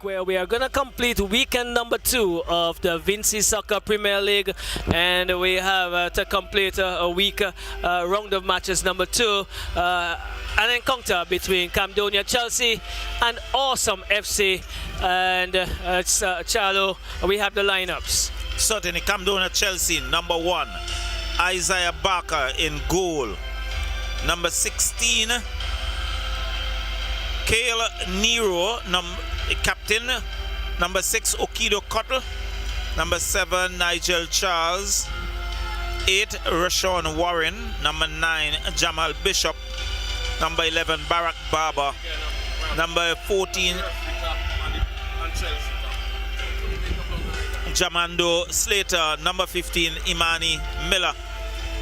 Where we are going to complete weekend number 2 of the Vincy Soccer Premier League, and we have to complete a week round of matches number 2, an encounter between Camdonia Chelsea and Awesome FC. And Charlo, we have the lineups. Certainly, Camdonia Chelsea, number 1, Isaiah Barker in goal. Number 16, Kale Nero, captain. Number 6, Okido Cottle. Number 7, Nigel Charles. 8, Rashawn Warren. Number 9, Jamal Bishop. Number 11, Barack Barber. Number 14, Jamando Slater. Number 15, Imani Miller.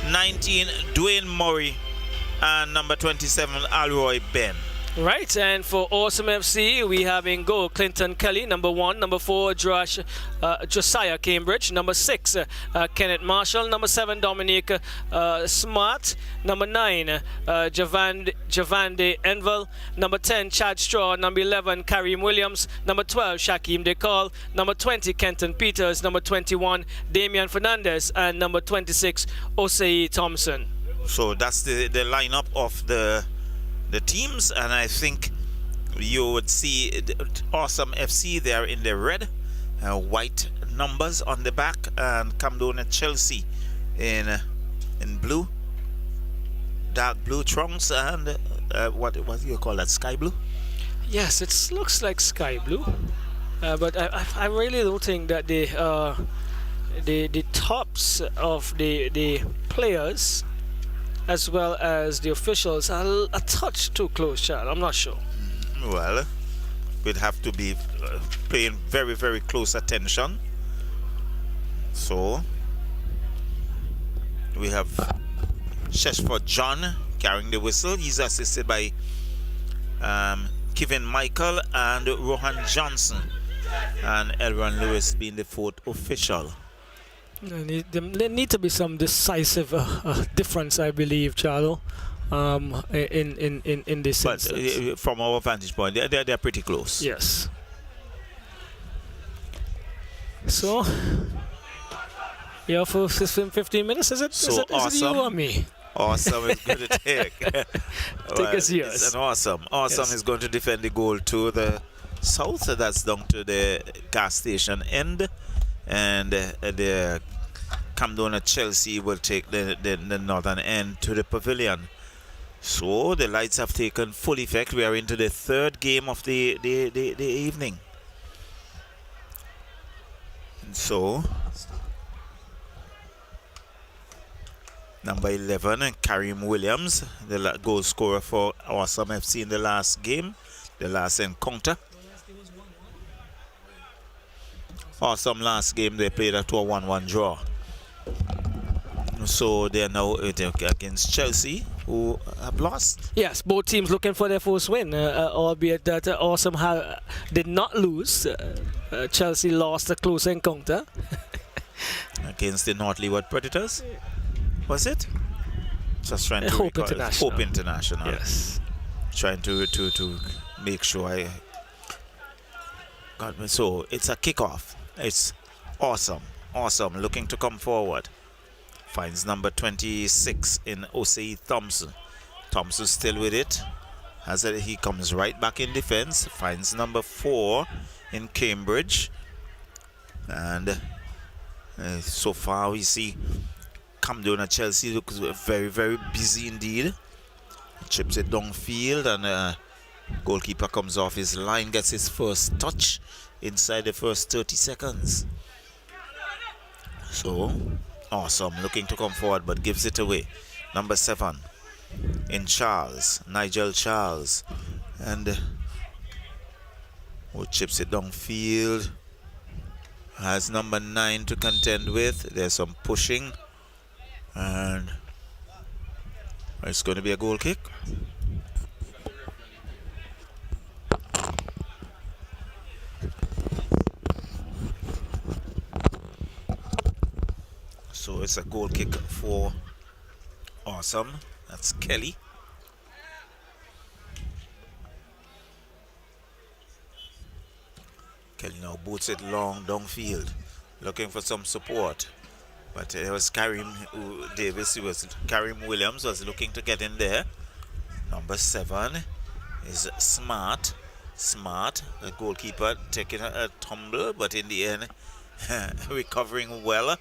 19, Dwayne Murray. And number 27, Alroy Ben. Right, and for Awesome FC, we have in goal Clinton Kelly, number 1. Number 4, Josiah Cambridge. Number 6, Kenneth Marshall. Number 7, Dominic Smart. Number 9, Javande Envel. Number 10, Chad Straw. Number 11, Kareem Williams. Number 12, Shaquem DeCall. Number 20, Kenton Peters. Number 21, Damian Fernandez. And number 26, Osei Thompson. So that's the lineup of the teams, and I think you would see Awesome FC there in the red, white numbers on the back, and Camdonia Chelsea in blue, dark blue trunks, and what do you call that, sky blue? Yes, it looks like sky blue, but I really don't think that the tops of the players as well as the officials are a touch too close, Chad. I'm not sure. Well, we'd have to be paying very, very close attention. So, we have Sheshford John carrying the whistle. He's assisted by Kevin Michael and Rohan Johnson. And Elron Lewis being the 4th official. There need to be some decisive difference, I believe, Charlo, in this but instance. From our vantage point, they're pretty close. Yes. So, yeah, for 15 minutes, is it Awesome. you or me? Awesome is going to take. Take us yours. It's an Awesome. Awesome Yes. is going to defend the goal to the south. So that's down to the gas station end. And the Camdonia Chelsea will take the northern end to the pavilion. So the lights have taken full effect. We are into the 3rd game of the evening. So number 11, Kareem Williams, the goal scorer for Awesome FC in the last game, the last encounter. Awesome last game they played a 1-1 draw. So they are now against Chelsea, who have lost. Yes, both teams looking for their first win, albeit that Awesome did not lose. Chelsea lost a close encounter. Against the North Leeward Predators, was it? Just trying to Hope recall. International. Hope International. Yes. Trying to make sure I got me. So it's a kickoff. It's Awesome looking to come forward. Finds number 26 in Osei Thompson. Thompson still with it. He comes right back in defense. Finds number 4 in Cambridge. And so far we see Camdonia Chelsea looks very, very busy indeed. Chips it downfield, and goalkeeper comes off his line, gets his first touch inside the first 30 seconds. So, Awesome looking to come forward, but gives it away. Number 7 in Charles, Nigel Charles, and who chips it downfield. Has number 9 to contend with. There's some pushing, and it's going to be a goal kick. So it's a goal kick for Awesome. That's Kelly. boots it long downfield, looking for some support. But it was Karim Williams was looking to get in there. Number 7 is Smart. Smart, the goalkeeper, taking a tumble, but in the end, recovering well.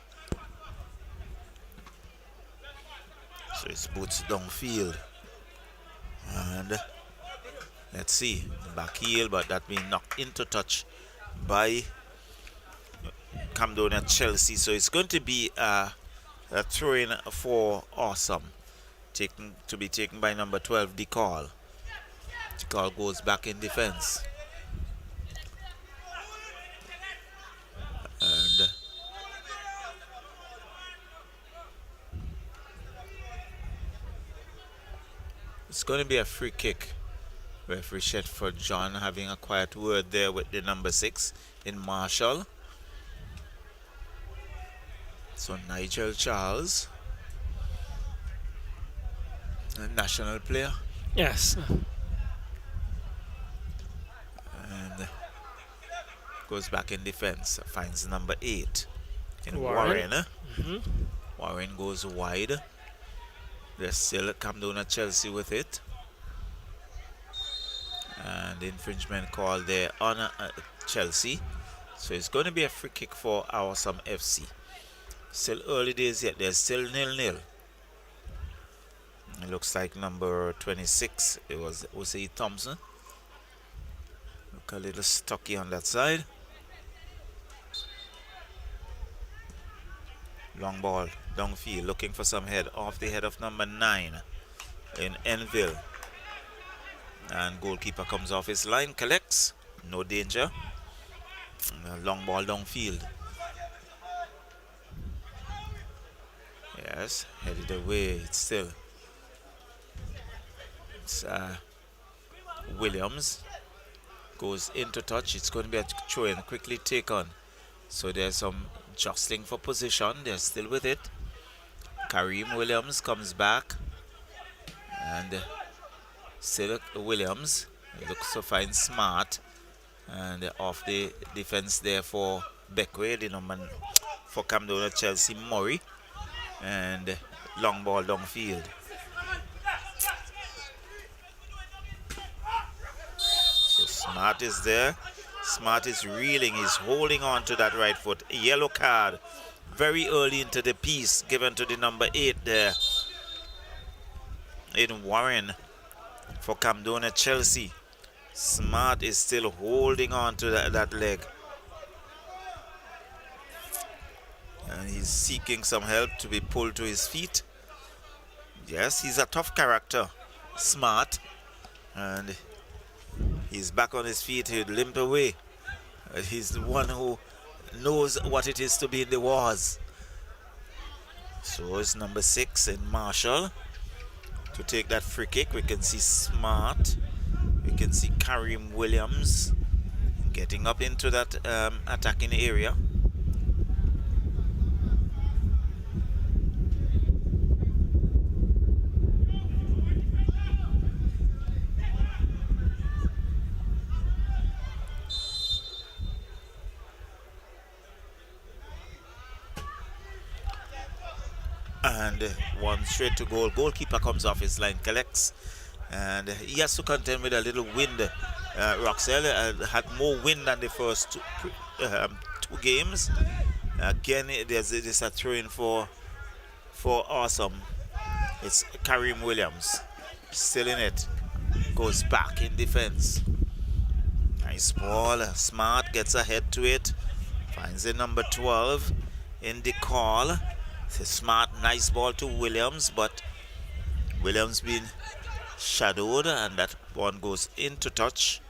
So it's boots downfield. And let's see, back heel, but that being knocked into touch by Camdonia Chelsea. So it's going to be a throw-in for Awesome, to be taken by number 12, DeCall. DeCall goes back in defense. And it's going to be a free kick. Referee Shetford John having a quiet word there with the number 6 in Marshall. So Nigel Charles, a national player. Yes. And goes back in defense. Finds number 8 in Warren. Warren. Warren goes wide. There's still Camdonia Chelsea with it. And the infringement call there on Chelsea. So it's going to be a free kick for Awesome FC. Still early days yet. There's still 0-0. It looks like number 26. It was Osei Thompson. Look a little stocky on that side. Long ball downfield, looking for some head off the head of number 9 in Enville. And goalkeeper comes off his line, collects, no danger. Long ball downfield. Yes, headed away. It's Williams goes into touch. It's going to be a throw in, quickly taken. So there's some jostling for position. They're still with it. Karim Williams comes back, and still Williams looks to find Smart, and off the defense there for Beckway, the number for Camdonia Chelsea, Murray, and long ball downfield. So Smart is there. Smart is reeling. He's holding on to that right foot. A yellow card very early into the piece given to the number 8 there in Warren for Camdonia Chelsea. Smart is still holding on to that leg. And he's seeking some help to be pulled to his feet. Yes, he's a tough character, Smart. And he's back on his feet. He'd limp away. He's the one who knows what it is to be in the wars. So it's number 6 in Marshall to take that free kick. We can see Smart. We can see Karim Williams getting up into that attacking area. And one straight to goal. Goalkeeper comes off his line, collects, and he has to contend with a little wind. Roxelle had more wind than the first two games. Again, there's a throw-in for Awesome. It's Karim Williams still in it. Goes back in defense. Nice ball. Smart gets ahead to it. Finds the number 12 in the call. It's a Smart, nice ball to Williams, but Williams being shadowed, and that one goes into touch.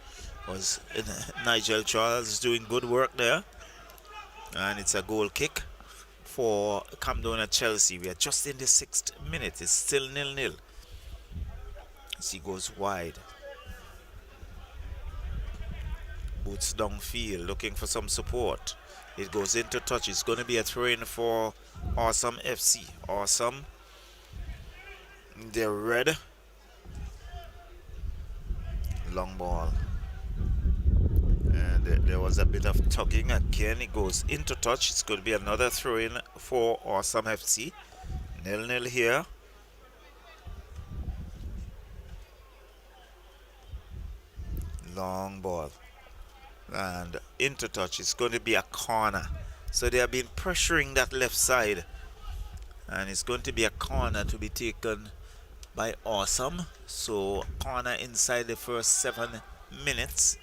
Was Nigel Charles doing good work there, and it's a goal kick for Camdonia Chelsea. We are just in the 6th minute. It's still 0-0 as he goes wide. Boots downfield, looking for some support. It goes into touch. It's going to be a throw-in for Awesome FC. Awesome. They're red. Long ball. And There was a bit of tugging again. It goes into touch. It's going to be another throw-in for Awesome FC. 0-0 here. Long ball. And into touch. It's going to be a corner. So they have been pressuring that left side. And it's going to be a corner to be taken by Awesome. So corner inside the first 7 minutes.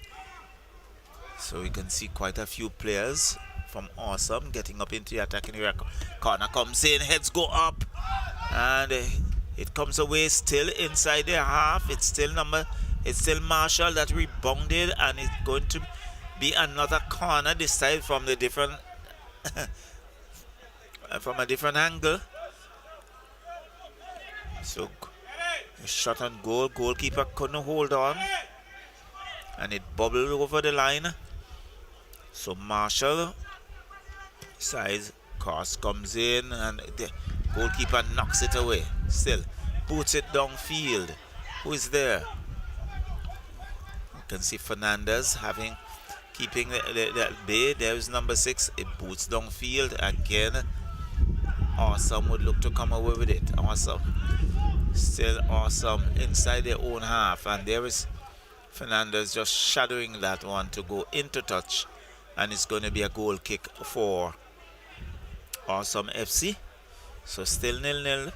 So we can see quite a few players from Awesome getting up into the attacking area. Corner comes in, heads go up, and it comes away still inside their half. It's still Marshall that rebounded, and it's going to be another corner this time from the different from a different angle. So shot on goal, goalkeeper couldn't hold on, and it bubbled over the line. So Marshall size cross comes in, and the goalkeeper knocks it away. Still boots it downfield. Who is there? You can see Fernandez keeping the bay. There's number 6. It boots downfield again. Awesome would look to come away with it. Awesome. Still Awesome inside their own half, and there is Fernandez just shadowing that one to go into touch, and it's going to be a goal kick for Awesome FC. So still 0-0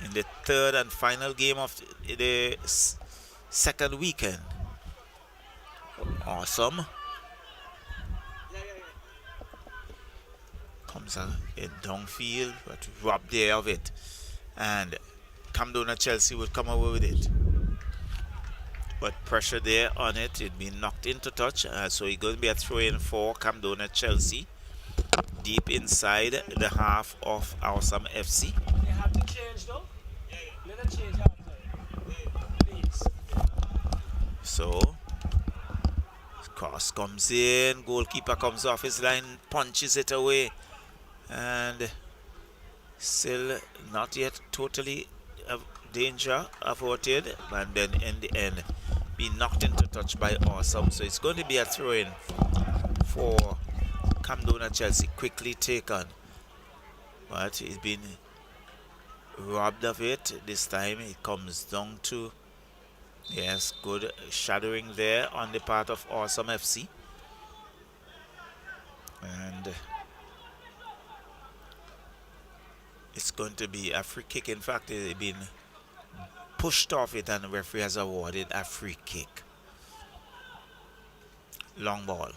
in the third and final game of the second weekend. Awesome comes in downfield, but robbed there of it, and Camdonia Chelsea would come away with it. But pressure there on it. It'd been knocked into touch. So it's going to be a throw-in for Camdonia Chelsea. Deep inside the half of Awesome FC. They have to change though. Let them change after. Please. So cross comes in. Goalkeeper comes off his line, punches it away. And still not yet totally danger averted, and then in the end be knocked into touch by Awesome. So it's going to be a throw-in for Camdonia Chelsea, quickly taken, but it's been robbed of it. This time it comes down to, yes, good shadowing there on the part of Awesome FC, and it's going to be a free kick. In fact, it's been pushed off it, and the referee has awarded a free kick. Long ball.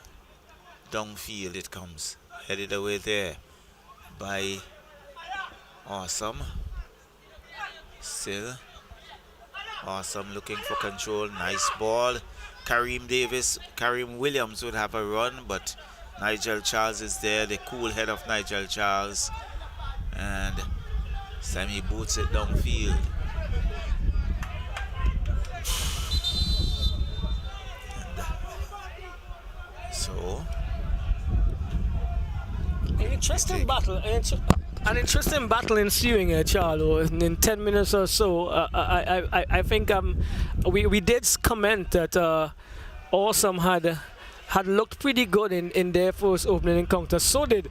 Downfield it comes. Headed away there by Awesome. Still Awesome looking for control. Nice ball. Kareem Williams would have a run, but Nigel Charles is there. The cool head of Nigel Charles. And Sammy boots it downfield. So an interesting battle ensuing here, Charlo. In 10 minutes or so, I think we did comment that Awesome had looked pretty good in their first opening encounter. So did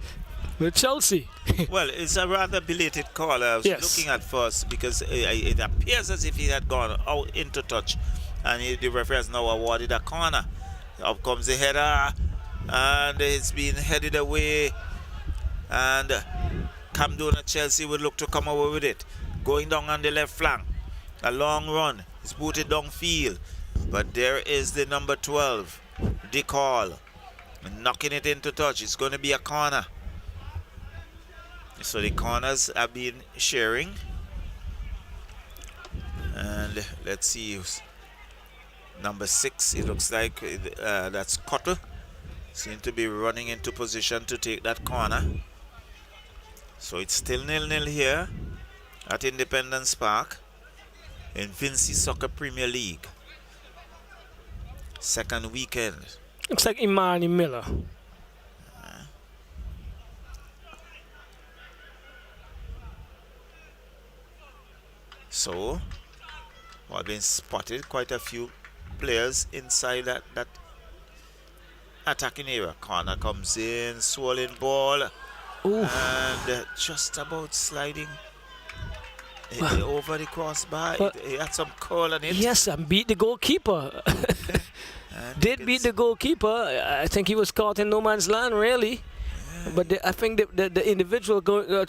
Chelsea. Well, it's a rather belated call. I was looking at first, because it appears as if he had gone out into touch, and the referee has now awarded a corner. Up comes the header, and it's been headed away, and Camdonia Chelsea would look to come away with it. Going down on the left flank, a long run. It's booted downfield, but there is the number 12, the call, knocking it into touch. It's going to be a corner. So the corners have been sharing, and let's see. Number 6, it looks like that's Cottle. Seems to be running into position to take that corner. So it's still 0-0 here at Independence Park in Vincy Soccer Premier League. Second weekend. Looks like Imani Miller. So I've been spotted quite a few players inside that attacking area. Corner comes in, swollen ball, Ooh. and just about sliding over the crossbar. He had some curl on it. Yes, and beat the goalkeeper. Did beat the goalkeeper. I think he was caught in no man's land, really. But I think the individual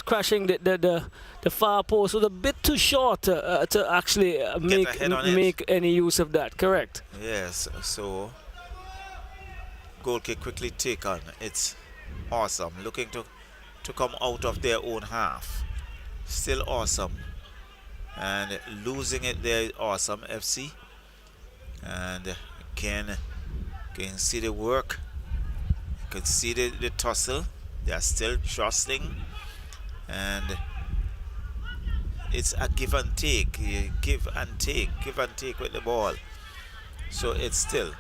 crashing the far post was a bit too short to actually make any use of that. Correct. Yes. So goal kick quickly taken. It's awesome. Looking to come out of their own half. Still awesome. And losing it there, awesome FC. And can see the work. You can see the tussle. They are still jostling, and it's a give and take. You give and take with the ball. So it's still,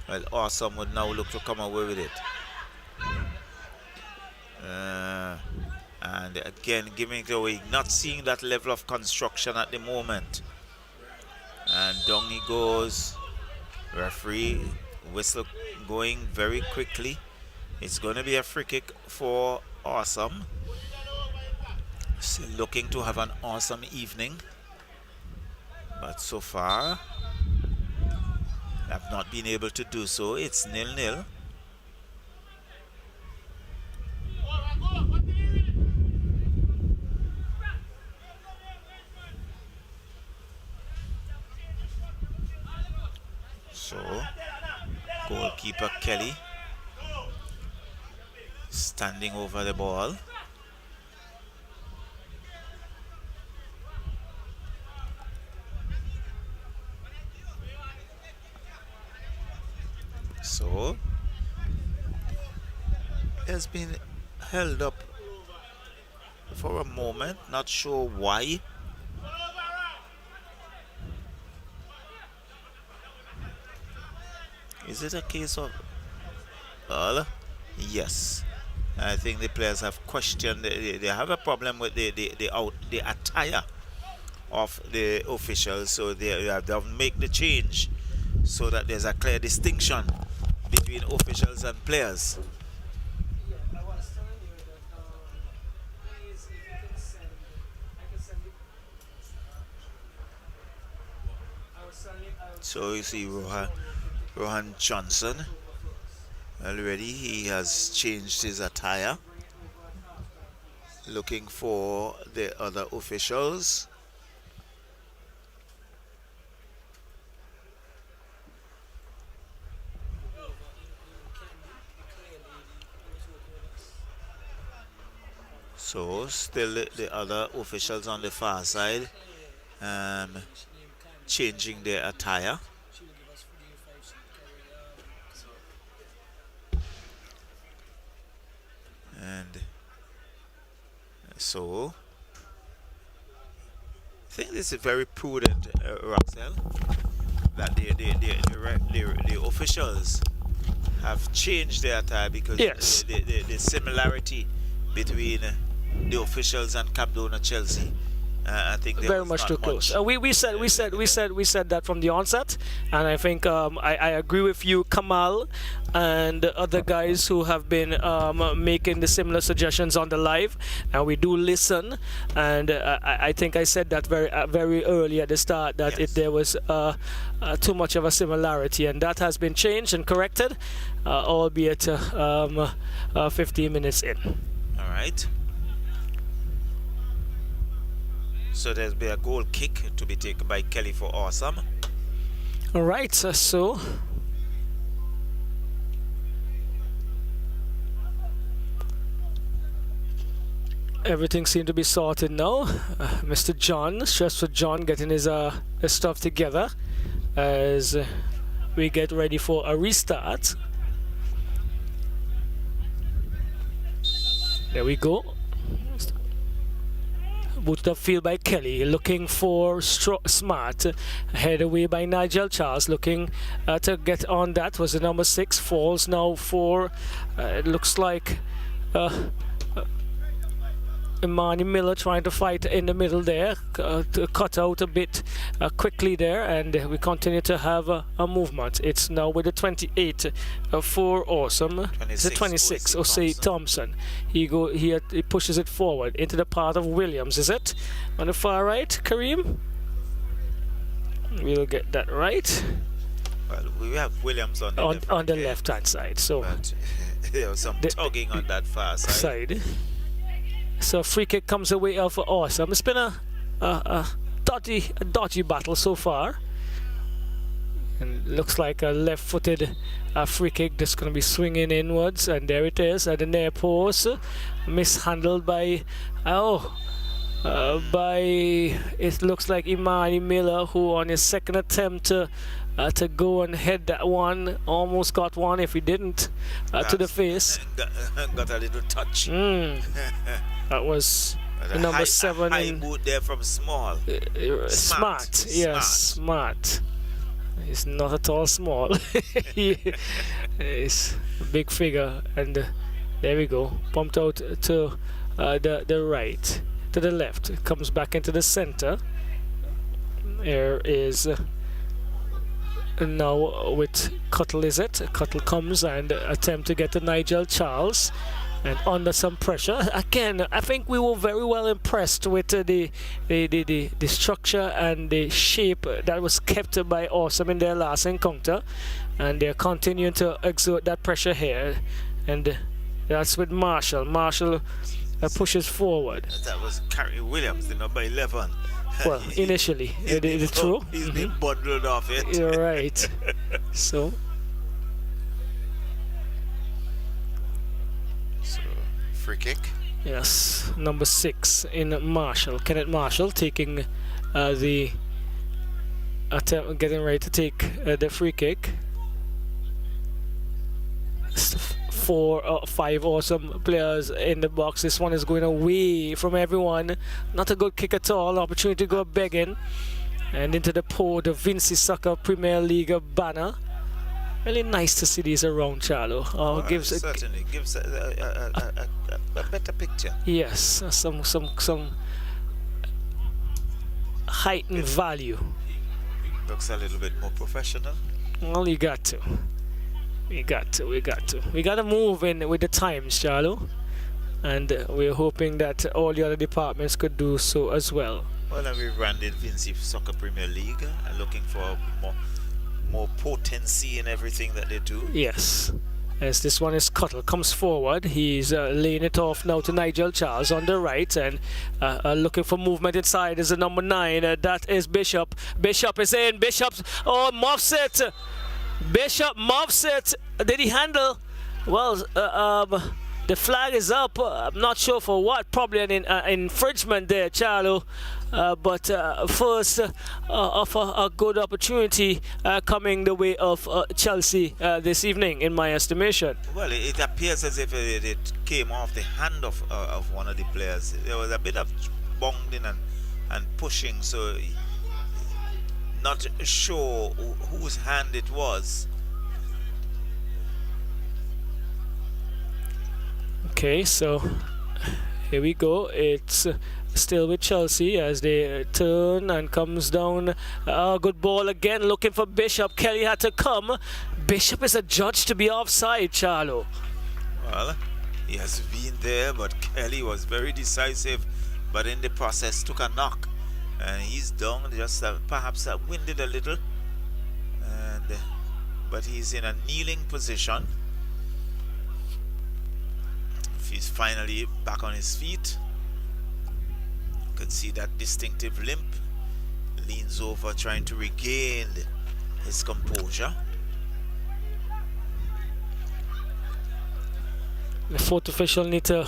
well, awesome would now look to come away with it. And again, giving it away, not seeing that level of construction at the moment. And down he goes. Referee whistle going very quickly. It's going to be a free kick for Awesome. Still looking to have an awesome evening. But so far, have not been able to do so. It's 0-0. So, goalkeeper Kelly standing over the ball. So, has been held up for a moment, not sure why. Is it a case of, well, yes, I think the players have questioned, they have a problem with the attire of the officials, so they have to make the change so that there's a clear distinction between officials and players. So you see Rohan Johnson, already he has changed his attire, looking for the other officials. So still the other officials on the far side changing their attire. And so I think this is very prudent, Roxelle, that the officials have changed their attire, because yes, the similarity between the officials and Camdonia Chelsea, I think very much too close. We said that from the onset, and I think I agree with you, Kamal, and the other guys who have been making the similar suggestions on the live, and we do listen. And I think I said that very early at the start that yes, there was too much of a similarity, and that has been changed and corrected, albeit 15 minutes in. All right. So there'll be a goal kick to be taken by Kelly for Awesome. All right, so everything seemed to be sorted now. Mr. John, stress for John, getting his stuff together as we get ready for a restart. There we go. Booted upfield by Kelly, looking for Smart. Head away by Nigel Charles, looking to get on that. Was the number 6, falls now for, it looks like Imani Miller trying to fight in the middle there, to cut out a bit quickly there, and we continue to have a movement. It's now with the 28 for Awesome. It's the 26, Osei Thompson. He pushes it forward into the path of Williams, is it? On the far right, Kareem? We'll get that right. Well, we have Williams on the left-hand side. So but there was some tugging on that far side. So free kick comes away out for Awesome. It's been a dodgy battle so far. And looks like a left-footed free kick that's going to be swinging inwards, and there it is at the near post, mishandled by it looks like Imani Miller, who on his second attempt to go and head that one almost got one if he didn't to the face. Got a little touch. That was the number 7 high boot there from Small. Smart. Yes, smart. He's not at all small. He's a big figure, and there we go. Pumped out to the right, to the left. Comes back into the center. There is now with Cuttle, is it? Cuttle comes and attempt to get to Nigel Charles, and under some pressure again. I think we were very well impressed with the structure and the shape that was kept by Awesome in their last encounter, and they're continuing to exert that pressure here, and that's with Marshall. Marshall pushes forward. That was Carrie Williams, the number 11. Well, initially, it's true. He's been bundled off it. You're right. So free kick. Yes, number 6 in Marshall. Kenneth Marshall taking the attempt, getting ready to take the free kick. 4 or 5 Awesome players in the box. This one is going away from everyone. Not a good kick at all. Opportunity to go begging. And into the Vincy Soccer Premier League banner. Really nice to see these around, Charlo. Certainly gives a better picture. Yes, some heightened value. Looks a little bit more professional. Well, you got to. We got to move in with the times, Charlo, and we're hoping that all the other departments could do so as well. Well, and we've branded Vincy Soccer Premier League and looking for more potency in everything that they do. Yes, as this one is Cuttle, comes forward. He's laying it off now to Nigel Charles on the right, and looking for movement inside is the number 9. That is Bishop. Bishop is in. Bishop's muffs it. Bishop muffs it. Did he handle? Well, the flag is up. I'm not sure for what. Probably an infringement there, Charlo. But first of a good opportunity coming the way of Chelsea this evening, in my estimation. Well, it appears as if it came off the hand of one of the players. There was a bit of bungling and pushing, so not sure whose hand it was. Okay, so here we go. It's still with Chelsea as they turn and comes down. Good ball again, looking for Bishop. Kelly had to come. Bishop is adjudged to be offside, Charlo. Well, he has been there, but Kelly was very decisive, but in the process took a knock. And he's down, just perhaps winded a little, but he's in a kneeling position. He's finally back on his feet. You can see that distinctive limp. Leans over, trying to regain his composure. The fourth official need to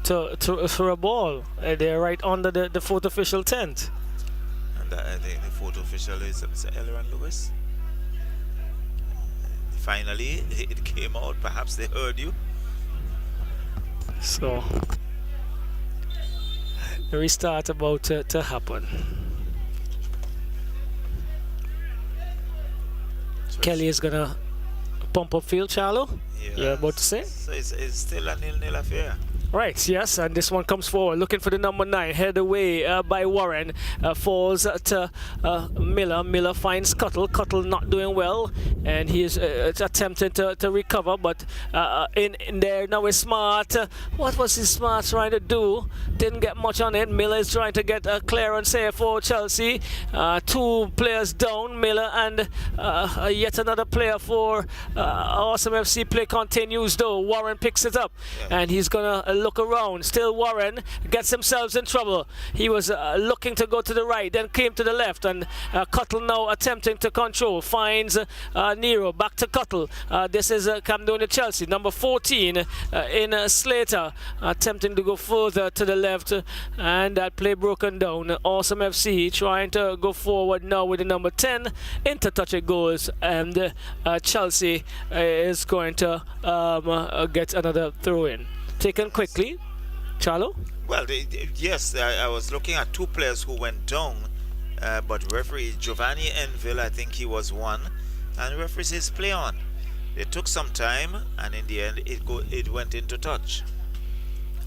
throw a ball. They're right under the fourth official tent. And I think the fourth official is Elleran Lewis. Finally, it came out. Perhaps they heard you. So, the restart about to happen. Kelly is gonna pump up field, Charlo. Yeah. You're about to say? So it's still a 0-0 affair. Right, yes, and this one comes forward, looking for the number 9, headed away by Warren, falls to Miller. Miller finds Cuttle. Cuttle not doing well, and he is attempting to recover, but in there now is Smart. What was his Smart trying to do? Didn't get much on it. Miller is trying to get a clearance here for Chelsea. 2 players down, Miller and yet another player for Awesome FC. Play continues though. Warren picks it up, and he's gonna look around. Still Warren gets themselves in trouble. He was looking to go to the right, then came to the left, and Cuttle now attempting to control. Finds Nero. Back to Cuttle. This is Camdonia Chelsea. Number 14 in Slater. Attempting to go further to the left, and that play broken down. Awesome FC trying to go forward now with the number 10 into touch it goes, and Chelsea is going to get another throw in. Taken quickly, Charlo? Well, yes, I was looking at 2 players who went down, but referee Giovanni Enville, I think he was one, and referee says play on. It took some time, and in the end, it went into touch.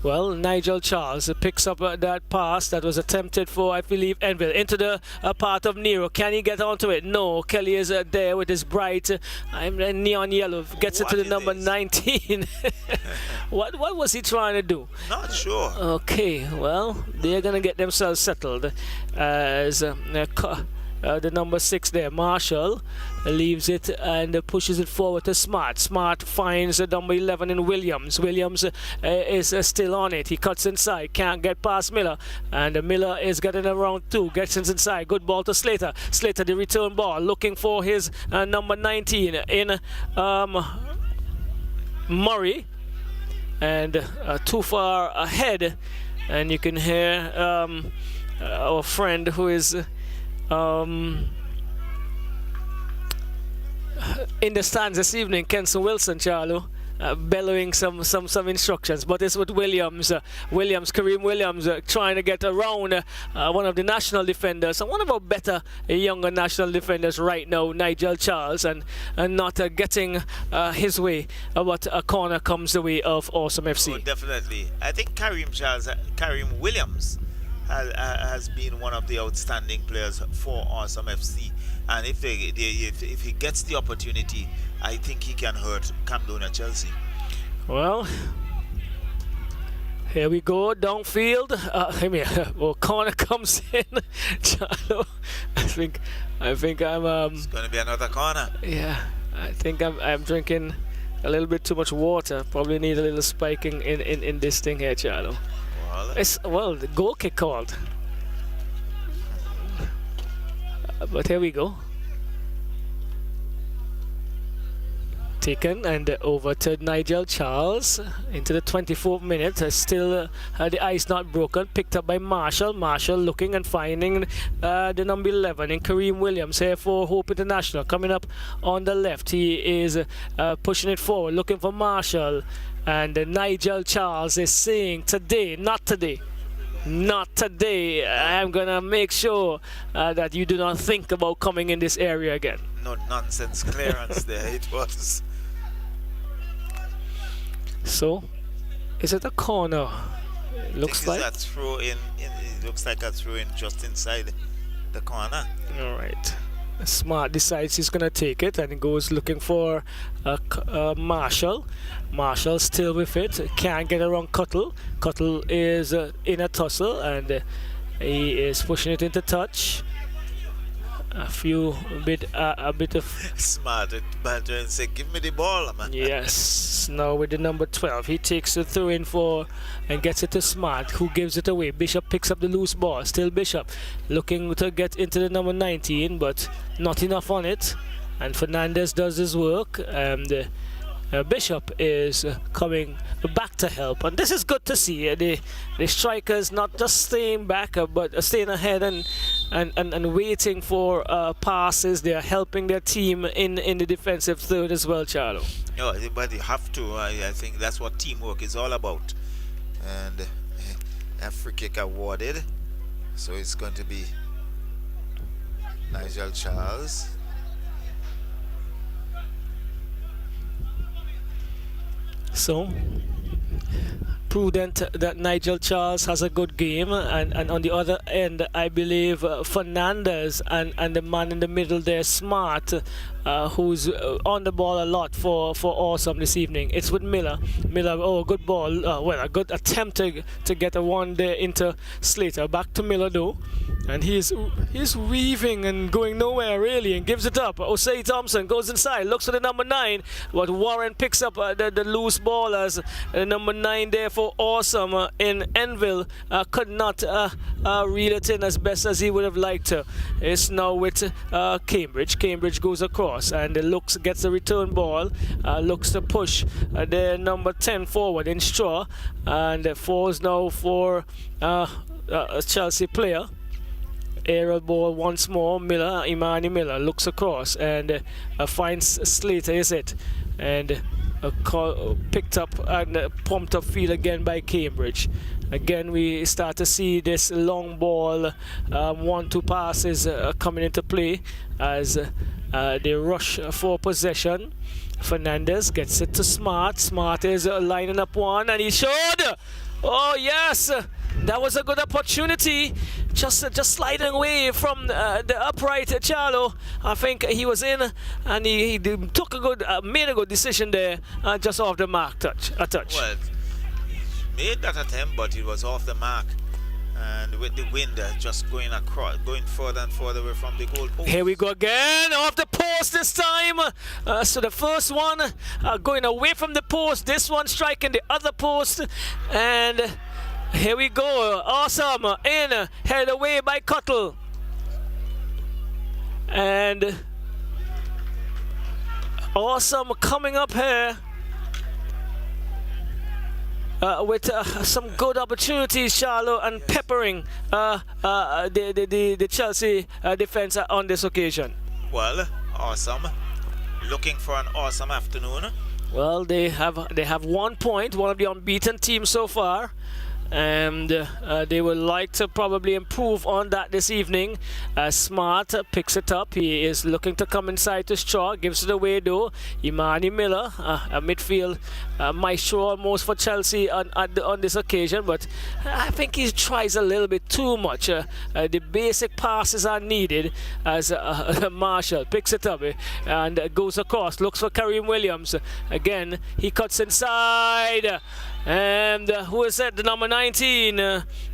Well, Nigel Charles picks up that pass that was attempted for, I believe, Enville into the part of Nero. Can he get onto it? No. Kelly is there with his bright neon yellow. Gets it to the number 19. What was he trying to do? Not sure. Okay, well, they're going to get themselves settled as the number 6 there, Marshall, leaves it and pushes it forward to Smart. Smart finds the number 11 in Williams. Williams is still on it. He cuts inside, can't get past Miller, and Miller is getting around 2, gets inside. Good ball to Slater. Slater, the return ball, looking for his number 19 in Murray, and too far ahead, and you can hear our friend who is in the stands this evening, Kenson Wilson, Charlo, bellowing some instructions, but it's with Williams. Kareem Williams trying to get around one of the national defenders, and one of our better younger national defenders right now, Nigel Charles, and not getting his way, but a corner comes the way of Awesome FC. Oh, definitely. I think Kareem Williams has been one of the outstanding players for Awesome FC, and if he gets the opportunity, I think he can hurt Camdonia Chelsea. Well, here we go downfield. Corner comes in. Charlo, I think I'm. It's going to be another corner. Yeah, I think I'm drinking a little bit too much water. Probably need a little spiking in this thing here, Charlo. Well, the goal kick called. But here we go. Taken and over to Nigel Charles into the 24th minute. Still the ice not broken. Picked up by Marshall. Marshall looking and finding the number 11 in Kareem Williams here for Hope International. Coming up on the left. He is pushing it forward, looking for Marshall. And Nigel Charles is saying today, not today. Not today. I'm going to make sure that you do not think about coming in this area again. No nonsense clearance there. It was. So, is it a corner? It looks like. A throw in. It looks like a throw in just inside the corner. All right. Smart decides he's going to take it and goes looking for Marshall. Marshall still with it. Can't get around Cuttle. Cuttle is in a tussle and he is pushing it into touch. A bit of Smart banter and say, give me the ball, man. Yes. Now with the number 12, he takes the throw in for and gets it to Smart, who gives it away. Bishop picks up the loose ball. Still Bishop looking to get into the number 19, but not enough on it. And Fernandez does his work, and Bishop is coming back to help, and this is good to see. The strikers not just staying back, but staying ahead and waiting for passes. They are helping their team in the defensive third as well, Charlo. No, but you have to. I think that's what teamwork is all about. And a free kick awarded, so it's going to be Nigel Charles. So, prudent that Nigel Charles has a good game, and on the other end, I believe Fernandez and the man in the middle there, Smart, who's on the ball a lot for Awesome this evening. It's with Miller. Miller, oh, good ball. Well, a good attempt to get a one there into Slater. Back to Miller though, and he's weaving and going nowhere really, and gives it up. Osei Thompson goes inside, looks for the number 9, but Warren picks up the loose ball as number 9 there for Awesome in Enville could not reel it in as best as he would have liked to. It's now with Cambridge. Cambridge goes across and gets the return ball, looks to push the number 10 forward in Straw, and falls now for a Chelsea player. Aerial ball once more. Imani Miller looks across and finds Slater, is it? And picked up and pumped up field again by Cambridge. Again, we start to see this long ball, 1-2 passes coming into play as they rush for possession. Fernandez gets it to Smart. Smart is lining up one, and he showed. Oh yes, that was a good opportunity. Just sliding away from the upright Charlo. I think he was in, and he took made a good decision there, just off the mark touch. Well, he made that attempt, but it was off the mark, and with the wind just going across, going further and further away from the goal post. Here we go again, off the post this time. So the first one going away from the post, this one striking the other post, and here we go. Awesome in, headed away by Cuttle, and Awesome coming up here with some good opportunities, Charlo, and peppering the Chelsea defense on this occasion. Well, Awesome looking for an awesome afternoon. Well, they have 1 point, one of the unbeaten teams so far, and they would like to probably improve on that this evening. Smart picks it up. He is looking to come inside to Straw, gives it away though. Imani Miller, a midfield maestro almost for Chelsea on this occasion, but I think he tries a little bit too much. The basic passes are needed as Marshall picks it up and goes across, looks for Kareem Williams. Again, he cuts inside. And who is that? The number 19.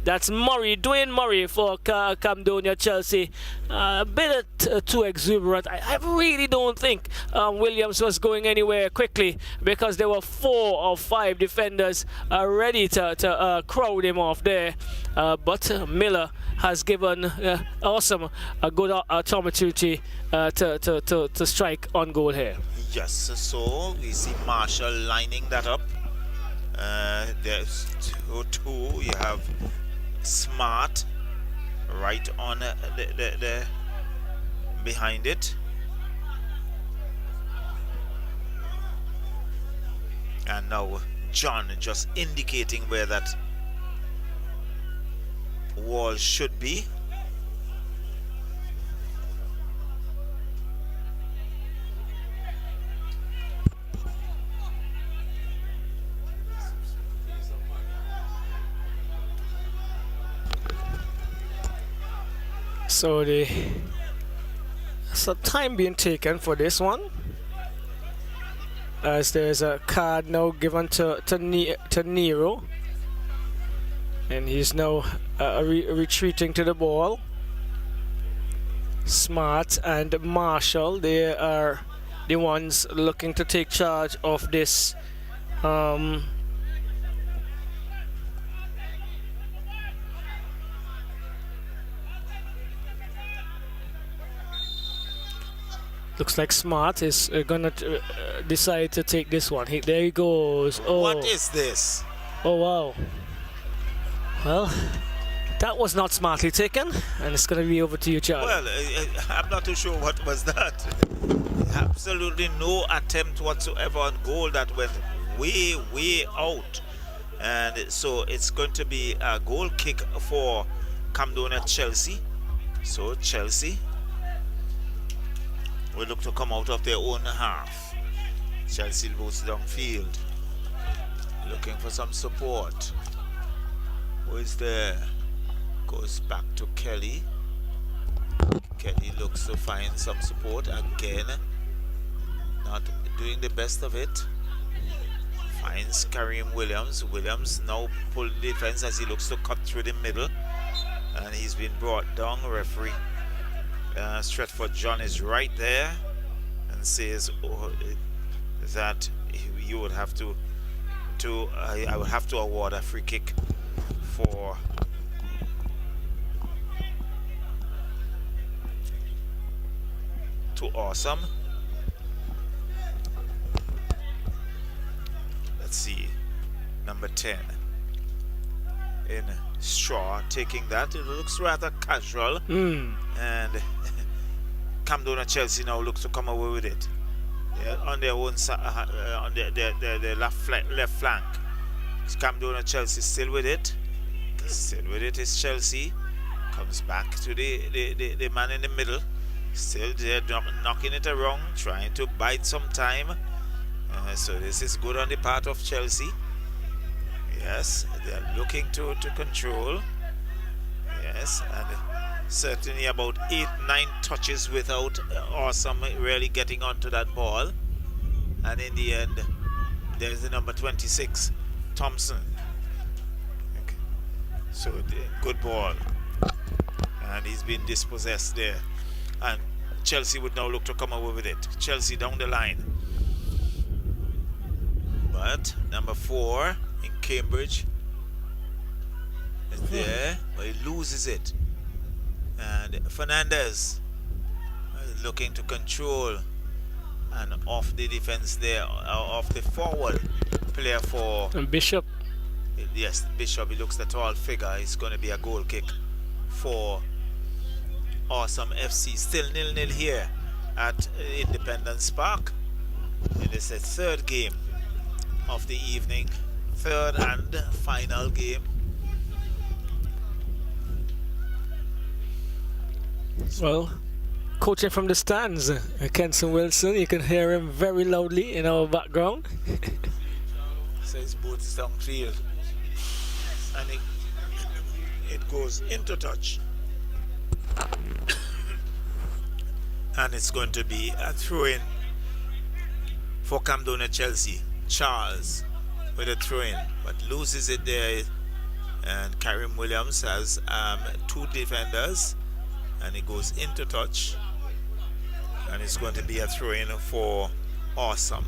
That's Murray, Dwayne Murray for Camdonia Chelsea. A bit too exuberant. I really don't think Williams was going anywhere quickly, because there were 4 or 5 defenders ready to crowd him off there. But Miller has given Awesome a good opportunity to strike on goal here. Yes, so we see Marshall lining that up. There's two. You have Smart right on the behind it, and now John just indicating where that wall should be. So some time being taken for this one, as there's a card now given to Nero, and he's now retreating to the ball. Smart and Marshall, they are the ones looking to take charge of this looks like Smart is gonna decide to take this one. There he goes. Oh. What is this? Oh wow. Well, that was not smartly taken, and it's gonna be over to you, Charlie. Well, I'm not too sure what was that. Absolutely no attempt whatsoever on goal. That went way out, and so it's going to be a goal kick for Camdonia Chelsea. So Chelsea will look to come out of their own half. Chelsea goes downfield, looking for some support. Who is there? Goes back to Kelly. Kelly looks to find some support again. Not doing the best of it. Finds Kareem Williams. Williams now pull the defense as he looks to cut through the middle. And he's been brought down. Referee Stretford John is right there and says that you would have to I would have to award a free kick for to Awesome. Let's see, number 10 in Straw taking that. It looks rather casual, and Camdonia Chelsea now looks to come away with it. On their own side, on their left flank. Camdonia Chelsea still with it. Still with it is Chelsea. Comes back to the man in the middle. Still there, knocking it around, trying to bide some time. So this is good on the part of Chelsea. Yes, they're looking to control. Yes, and certainly about 8-9 touches without Awesome really getting onto that ball. And in the end, there's the number 26, Thompson. Okay. So good ball. And he's been dispossessed there. And Chelsea would now look to come away with it. Chelsea down the line. But number 4 in Cambridge is there, but he loses it. And Fernandez looking to control and off the defense there, off the forward player for And Bishop. Yes, Bishop. He looks the tall figure. It's going to be a goal kick for Awesome FC. Still 0-0 here at Independence Park. It is the third game of the evening, third and final game. Well, coaching from the stands, Kenson Wilson, you can hear him very loudly in our background. Says both downfield, and it goes into touch, and it's going to be a throw-in for Camdonia Chelsea. Charles with a throw-in, but loses it there, and Kareem Williams has 2 defenders, and it goes into touch, and it's going to be a throw-in for Awesome.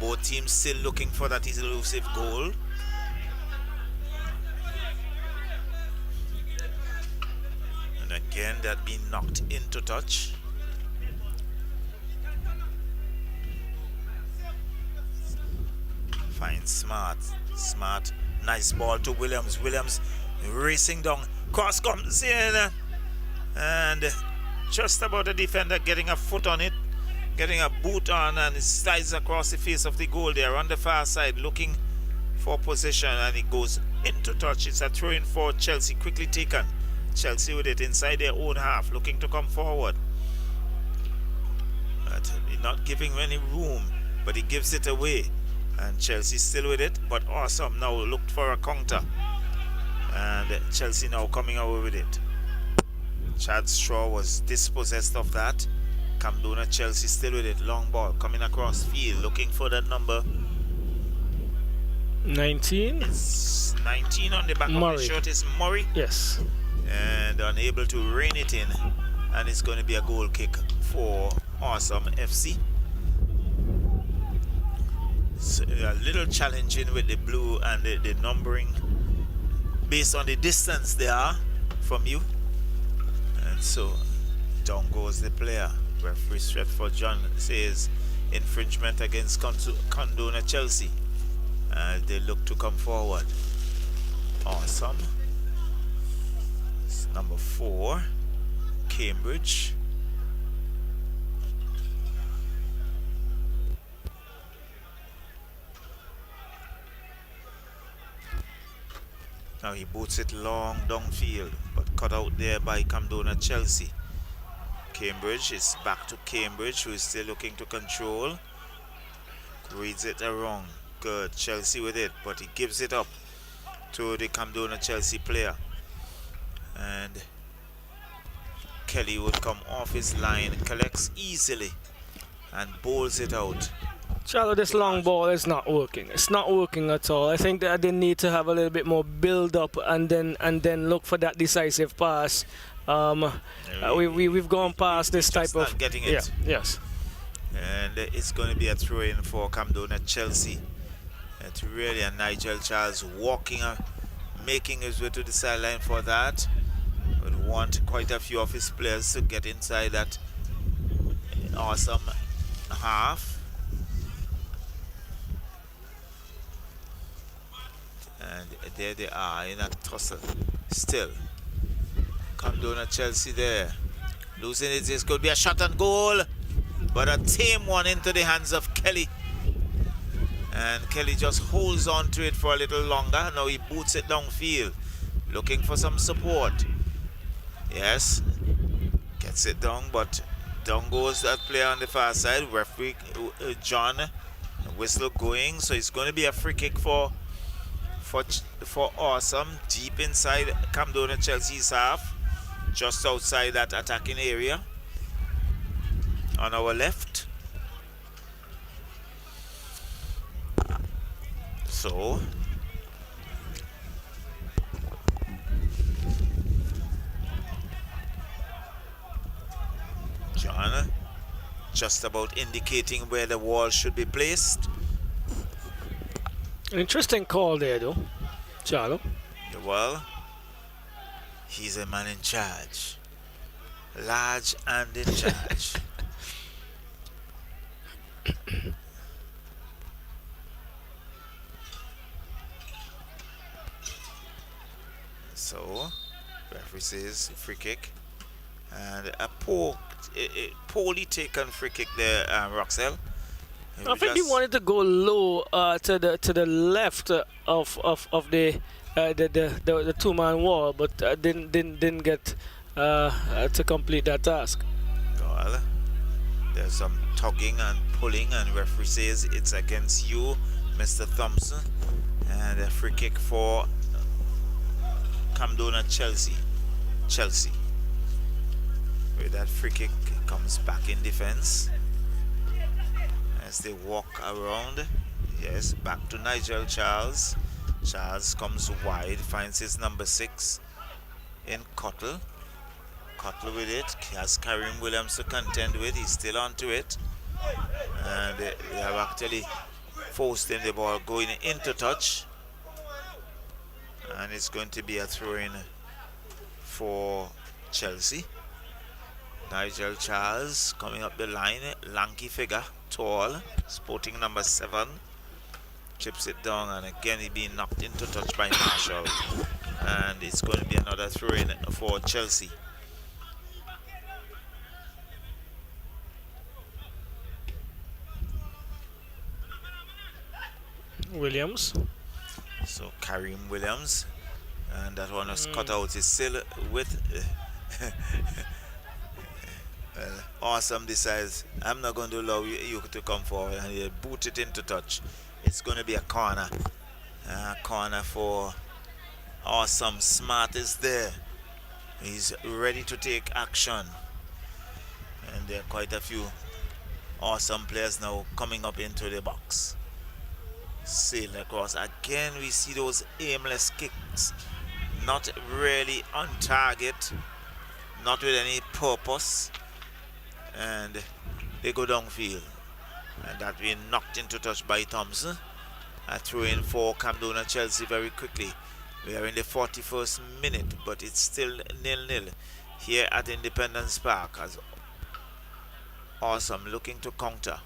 Both teams still looking for that elusive goal. And again, that being knocked into touch. Fine, smart, nice ball to Williams. Williams racing down, cross comes in, and just about the defender getting a foot on it, getting a boot on, and it slides across the face of the goal there on the far side, looking for position, and it goes into touch. It's a throw-in for Chelsea, quickly taken. Chelsea with it inside their own half, looking to come forward, but not giving any room, but he gives it away. And Chelsea still with it, but Awesome now looked for a counter, and Chelsea now coming away with it. Chad Straw was dispossessed of that. Camdonia Chelsea still with it. Long ball coming across field, looking for that number 19. It's 19 on the back Murray. of the shirt is Murray. Yes. And unable to rein it in, and it's going to be a goal kick for Awesome FC. It's a little challenging with the blue and the numbering based on the distance they are from you, and so down goes the player. Referee Stretford John says infringement against Camdonia Chelsea. They look to come forward. Awesome. It's number 4, Cambridge. Now he boots it long downfield, but cut out there by Camdonia Chelsea. Cambridge is back to Cambridge, who is still looking to control. Reads it around. Good. Chelsea with it, but he gives it up to the Camdonia Chelsea player. And Kelly would come off his line, collects easily, and bowls it out. Charlie, this long ball is not working. It's not working at all. I think that they need to have a little bit more build up and then look for that decisive pass. We've gone past this type of. Not getting it. Yeah. Yes. And it's going to be a throw-in for Camdonia Chelsea. It's really a Nigel Charles walking, making his way to the sideline for that. Would want quite a few of his players to get inside that awesome half. And there they are in a tussle. Still, Camdonia Chelsea there. Losing it, this could be a shot and goal. But a tame one into the hands of Kelly. And Kelly just holds on to it for a little longer. Now he boots it downfield, looking for some support. Yes, gets it down, but down goes that player on the far side. Referee John, whistle going, so it's going to be a free kick for Awesome, deep inside Camdonia Chelsea's half, just outside that attacking area on our left. So John just about indicating where the wall should be placed. An interesting call there, though, Charlo. Well, he's a man in charge, large and in charge. So, referee says free kick, and a poorly taken free kick there, Roxelle. I think he wanted to go low to the left of the two-man wall, but didn't get to complete that task. Well, there's some tugging and pulling, and referee says it's against you, Mr. Thompson, and a free kick for Camdonia Chelsea. With that free kick, comes back in defense as they walk around. Yes, back to Nigel Charles. Charles comes wide, finds his number 6 in Cottle. Cottle with it, he has Karim Williams to contend with. He's still onto it, and they have actually forced in the ball going into touch, and it's going to be a throw-in for Chelsea. Nigel Charles coming up the line, lanky figure, tall, sporting number 7, chips it down, and again he being knocked into touch by Marshall, and it's going to be another throw-in for Chelsea. Williams. So Karim Williams, and that one was cut out. Is still with Awesome decides, I'm not going to allow you to come forward, and he boot it into touch. It's going to be a corner. Corner for Awesome. Smart is there. He's ready to take action. And there are quite a few Awesome players now coming up into the box. Sail across. Again, we see those aimless kicks. Not really on target. Not with any purpose. And they go downfield, and that being knocked into touch by Thompson. A throw in for Camdonia Chelsea very quickly. We are in the 41st minute, but it's still 0-0 here at Independence Park, as Awesome looking to counter.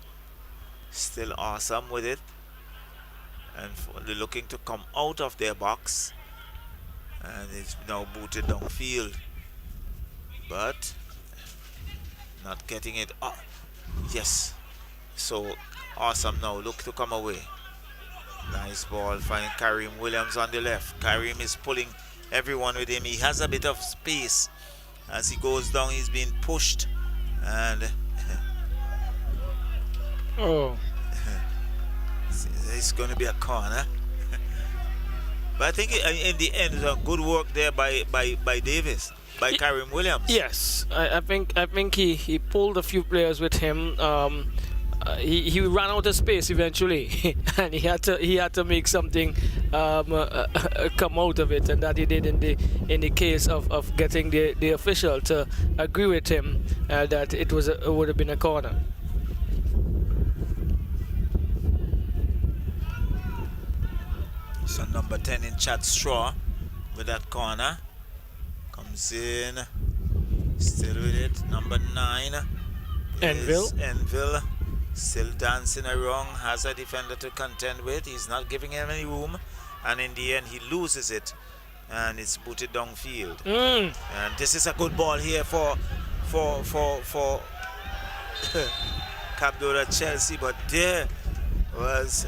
Still Awesome with it, and they're looking to come out of their box, and it's now booted downfield, but not getting it up. Yes, so Awesome now look to come away. Nice ball, finding Karim Williams on the left. Karim is pulling everyone with him. He has a bit of space as he goes down. He's being pushed, and It's going to be a corner. But I think in the end, it's a good work there by Davis, by Karim Williams. Yes, I think he pulled a few players with him. He ran out of space eventually, and he had to make something come out of it, and that he did in the case of getting the official to agree with him that it would have been a corner. So number 10 in Chad Straw with that corner. Comes in. Still with it. Number 9 is Enville. Still dancing around. Has a defender to contend with. He's not giving him any room. And in the end he loses it. And it's booted downfield. And this is a good ball here for Camdonia Chelsea. But there was...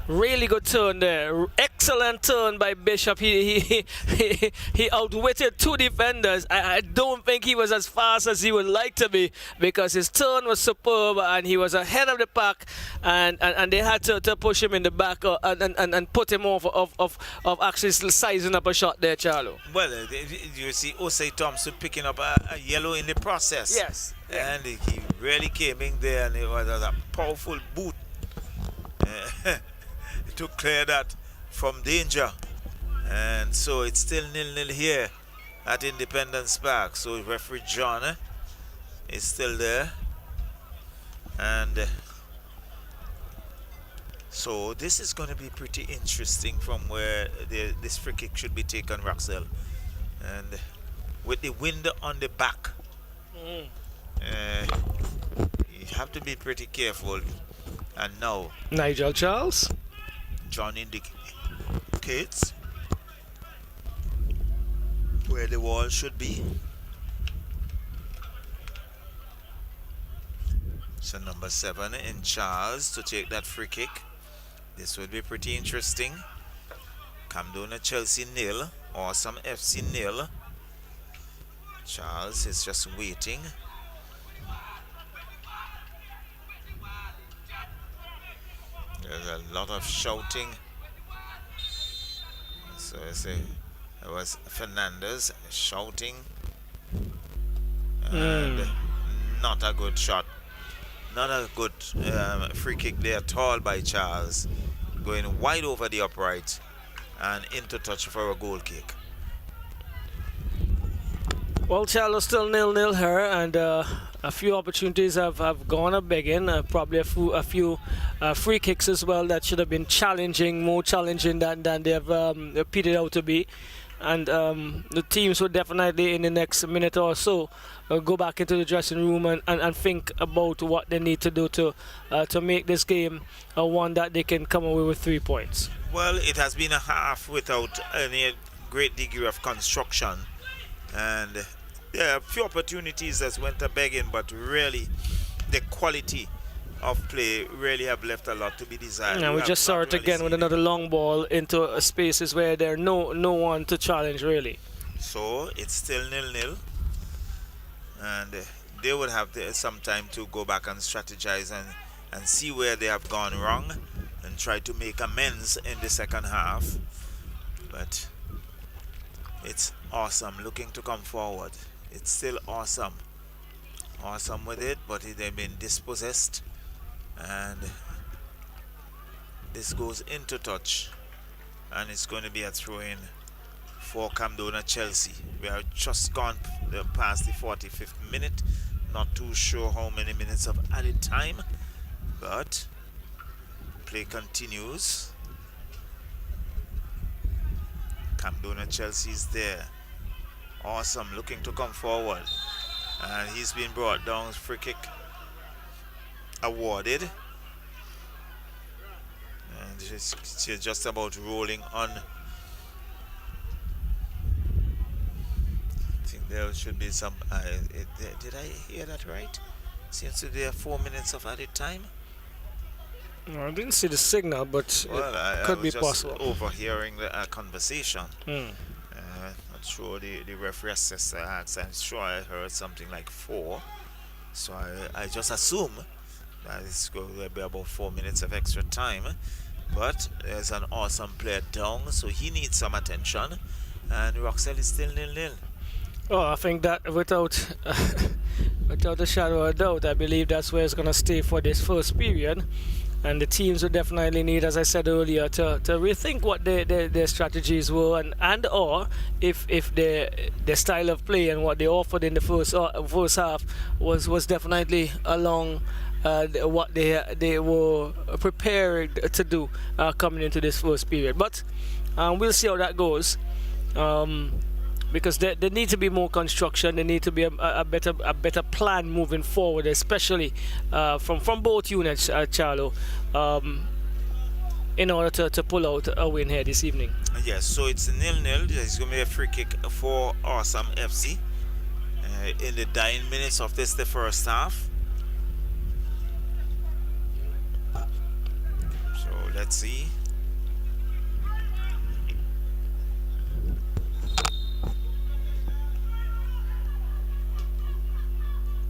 really good turn there. Excellent turn by Bishop. He outwitted 2 defenders. I don't think he was as fast as he would like to be, because his turn was superb and he was ahead of the pack, and they had to push him in the back and put him off of actually sizing up a shot there, Charlo. Well, you see Osei Thompson picking up a yellow in the process. Yes. And he really came in there, and it was a powerful boot to clear that from danger. And so it's still 0-0 here at Independence Park. So referee John is still there. And so this is going to be pretty interesting from where this free kick should be taken, Roxelle. And with the wind on the back, you have to be pretty careful. And now Nigel Charles. John indicates where the wall should be. So number 7 in Charles to take that free kick. This would be pretty interesting. Camdonia Chelsea 0, Awesome FC 0. Charles is just waiting. There's a lot of shouting. So I say it was Fernandez shouting. And not a good shot. Not a good free kick there at all by Charles. Going wide over the upright and into touch for a goal kick. Well, Charlo still 0-0 here, and a few opportunities have gone a begging. Probably a few free kicks as well that should have been more challenging than they have petered out to be. And the teams will definitely in the next minute or so go back into the dressing room and think about what they need to do to make this game one that they can come away with 3 points. Well, it has been a half without any great degree of construction, and yeah, a few opportunities that went a begging, but really the quality of play really have left a lot to be desired. And we just saw it again with another long ball into spaces where there no one to challenge really. So it's still 0-0, and they would have some time to go back and strategize and see where they have gone wrong and try to make amends in the second half. But it's Awesome looking to come forward. It's still Awesome with it, but they've been dispossessed, and this goes into touch, and it's going to be a throw-in for Camdonia Chelsea. We are just gone past the 45th minute. Not too sure how many minutes of added time, but play continues. Camdonia Chelsea is there. Awesome looking to come forward, and he's been brought down. Free kick awarded, and she's just about rolling on. I think there should be some did I hear that right? Seems to be 4 minutes of added time. No, I didn't see the signal, but it could be possible. Overhearing the conversation. Not sure the referee assessor asked. I'm sure I heard something like 4, so I just assume That is going to be about 4 minutes of extra time. But there's an awesome player down, so he needs some attention. And Roxelle is still 0-0. Oh, I think that without without a shadow of a doubt, I believe that's where it's going to stay for this first period. And the teams will definitely need, as I said earlier, to rethink what their strategies were and or if their style of play and what they offered in the first half was definitely along what they were prepared to do coming into this first period. But we'll see how that goes. Because there need to be more construction. There need to be a better plan moving forward, especially from both units, Charlo, in order to pull out a win here this evening. Yes, so it's 0-0. There's going to be a free kick for Awesome FC in the dying minutes of the first half. So let's see.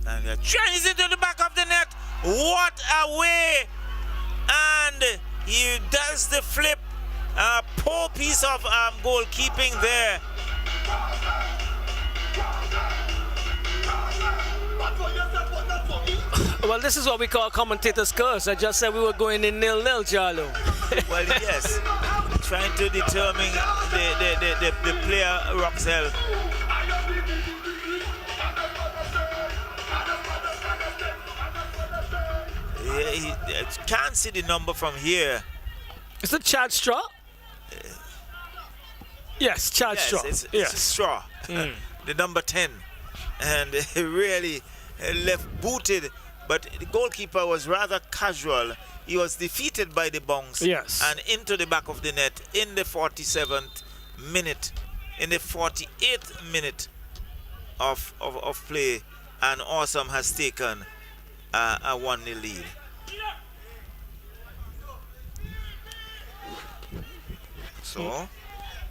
And the Chinese into the back of the net. What a way! And he does the flip. Poor piece of goalkeeping there. Well, this is what we call commentator's curse. I just said we were going in 0-0, Charlo. Well, yes. Trying to determine the player Roxelle. He can't see the number from here. Is it Chad Straw? Yes, Chad Straw. It's Straw. The number 10. And he really left booted. But the goalkeeper was rather casual. He was defeated by the bounce. Yes. And into the back of the net in the 47th minute. In the 48th minute of play. And Awesome has taken a 1-0 lead. So,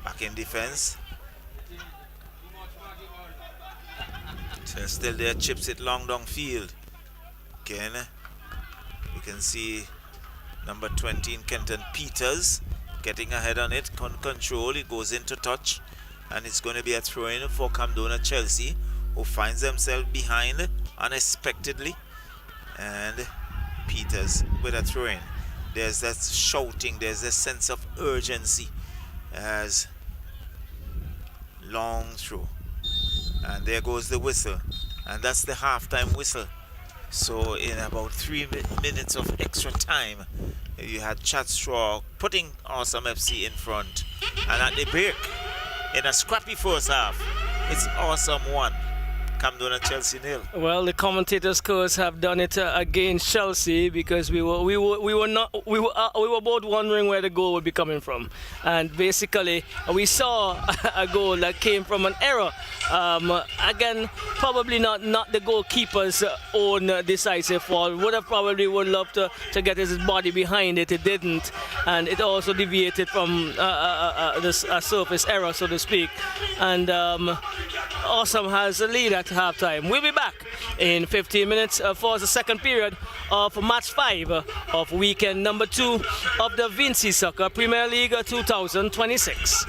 back in defense. So still there, chips it long down field. Again, you can see number 20 in Kenton Peters getting ahead on it. Control, it goes into touch. And it's going to be a throw-in for Camdonia Chelsea, who finds themselves behind unexpectedly. And Peters with a throw-in. There's that shouting, there's a sense of urgency as long through. And there goes the whistle. And that's the halftime whistle. So in about 3 minutes of extra time, you had Chad Straw putting Awesome FC in front. And at the break, in a scrappy first half, it's Awesome 1. Camdonia Chelsea 0. Well, the commentators' course have done it against Chelsea because we were both wondering where the goal would be coming from, and basically we saw a goal that came from an error. Again, probably not the goalkeeper's own decisive fault. Would love to get his body behind it. It didn't, and it also deviated from a surface error, so to speak. And Awesome has the lead at halftime. We'll be back in 15 minutes for the second period of match 5 of weekend number 2 of the Vincy Soccer Premier League 2026.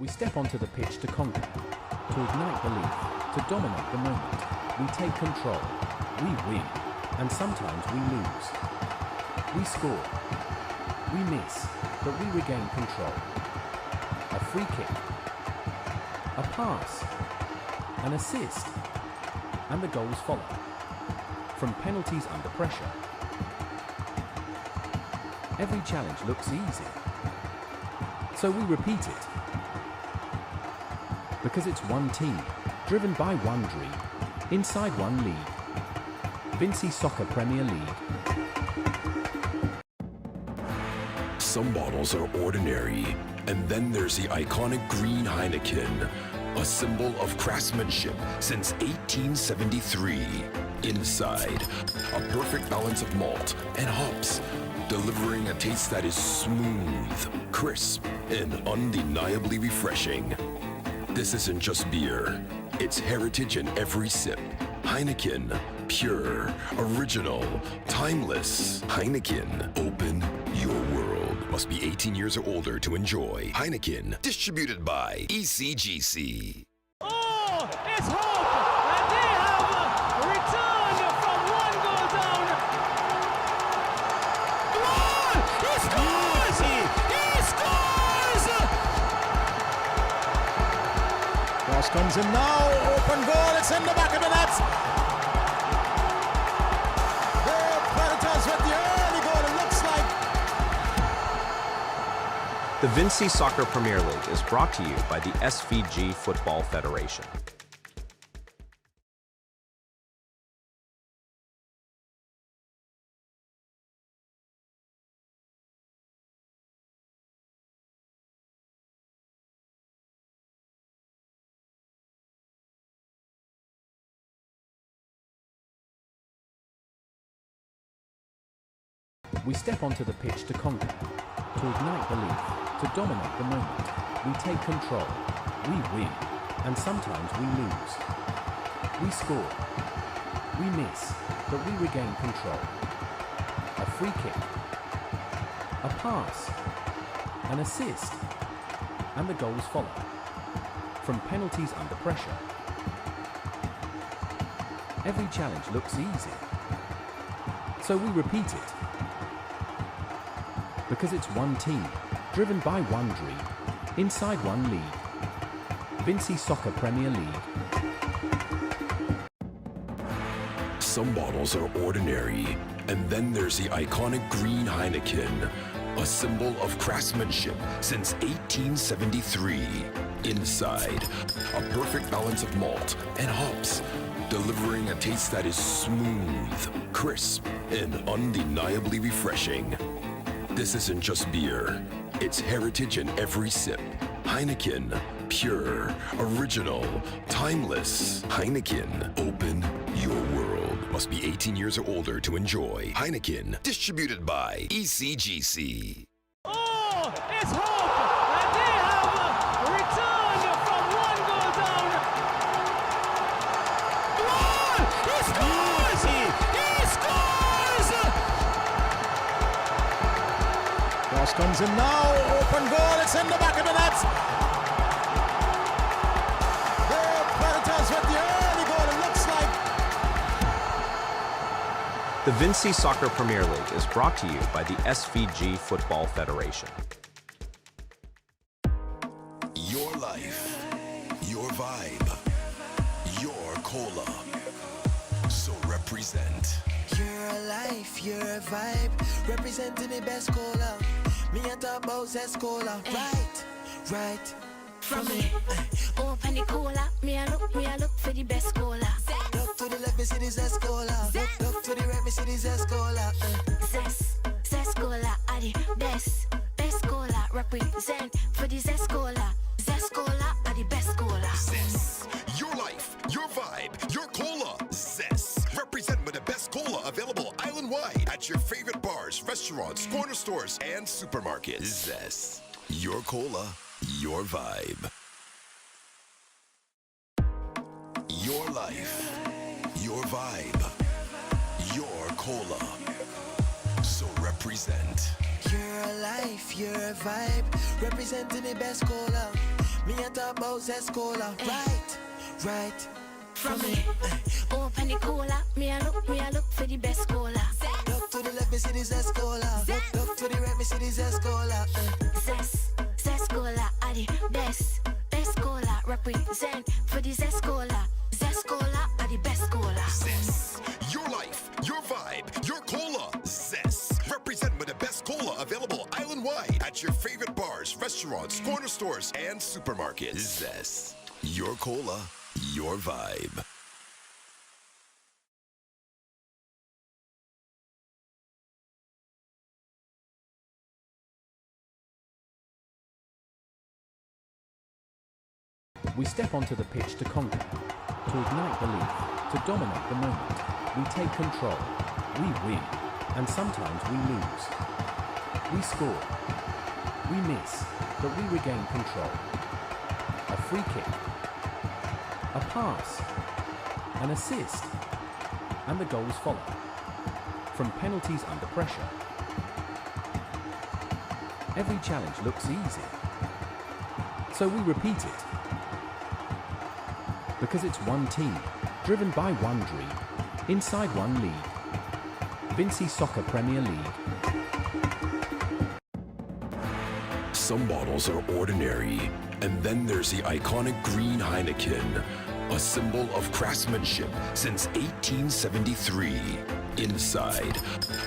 We step onto the pitch to conquer, to ignite belief, to dominate the moment. We take control, we win, and sometimes we lose. We score, we miss, but we regain control. A free kick, a pass, an assist, and the goals follow. From penalties under pressure. Every challenge looks easy. So we repeat it. Because it's one team, driven by one dream, inside one league. Vincy Soccer Premier League. Some bottles are ordinary, and then there's the iconic green Heineken, a symbol of craftsmanship since 1873. Inside, a perfect balance of malt and hops, delivering a taste that is smooth, crisp, and undeniably refreshing. This isn't just beer, it's heritage in every sip. Heineken, pure, original, timeless. Heineken, open your world. Must be 18 years or older to enjoy. Heineken, distributed by ECGC. Oh, it's hope! And they have returned from one goal down. Goal! He scores! He scores! Cross comes in now, open goal, it's in the back of the net. The Predators with the early goal, it looks like. The Vincy Soccer Premier League is brought to you by the SVG Football Federation. We step onto the pitch to conquer, to ignite belief, to dominate the moment. We take control, we win, and sometimes we lose. We score, we miss, but we regain control. A free kick, a pass, an assist, and the goals follow. From penalties under pressure. Every challenge looks easy. So we repeat it. Because it's one team, driven by one dream, inside one league. Vincy Soccer Premier League. Some bottles are ordinary, and then there's the iconic green Heineken, a symbol of craftsmanship since 1873. Inside, a perfect balance of malt and hops, delivering a taste that is smooth, crisp, and undeniably refreshing. This isn't just beer, it's heritage in every sip. Heineken, pure, original, timeless. Heineken, open your world. Must be 18 years or older to enjoy. Heineken, distributed by ECGC. Oh, it's hope! And they have returned from one goal down. Goal! He scores! He scores! Cross comes in now, open goal, it's in the back of the net. The Predators with the early goal, it looks like. The Vincy Soccer Premier League is brought to you by the SVG Football Federation. Your life, your vibe, your cola. So represent. Your life, your vibe, representing the best cola. Me and talk about Zest Cola, right, from me. Open the cola, me a look for the best cola. Look to the left, me see the Zest Cola. Look to the right, me see the Zest Cola. Zest cola are the best cola. Represent for the Zest cola. Zest cola are the best cola. Zest. Your life, your vibe, your cola. Zest. Represent with the best cola available island-wide at your favorite bars, restaurants, corner stores, and supermarkets. Zest. Your cola, your vibe. Your life, your vibe, your cola. So represent. Your life, your vibe, representing the best cola. Me a talk about Zest Cola. Right. From me, open the cola. Me a look for the best cola. Look to the left, me see the Zest Cola. Look to the right, me see the Zest Cola. Zest cola are the best cola. Represent for the Zest cola. Zest cola are the best cola. Zest. Your life, your vibe, your cola. Zest. Represent with the best cola available island-wide at your favorite bars, restaurants, corner stores, and supermarkets. Zest. Your cola, your vibe. We step onto the pitch to conquer, to ignite belief, to dominate the moment. We take control, we win, and sometimes we lose. We score, we miss, but we regain control. A free kick, a pass, an assist, and the goals follow. From penalties under pressure. Every challenge looks easy, so we repeat it. Because it's one team, driven by one dream, inside one league. Vincy Soccer Premier League. Some bottles are ordinary, and then there's the iconic green Heineken, a symbol of craftsmanship since 1873. Inside,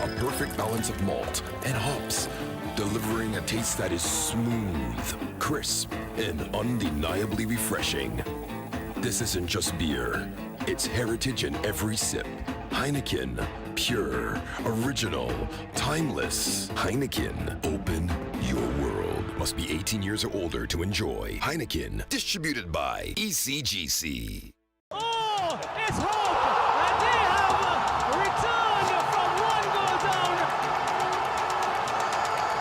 a perfect balance of malt and hops, delivering a taste that is smooth, crisp, and undeniably refreshing. This isn't just beer, it's heritage in every sip. Heineken, pure, original, timeless. Heineken, open your world. Must be 18 years or older to enjoy. Heineken, distributed by ECGC. Oh, it's hope! And they have returned from one goal down.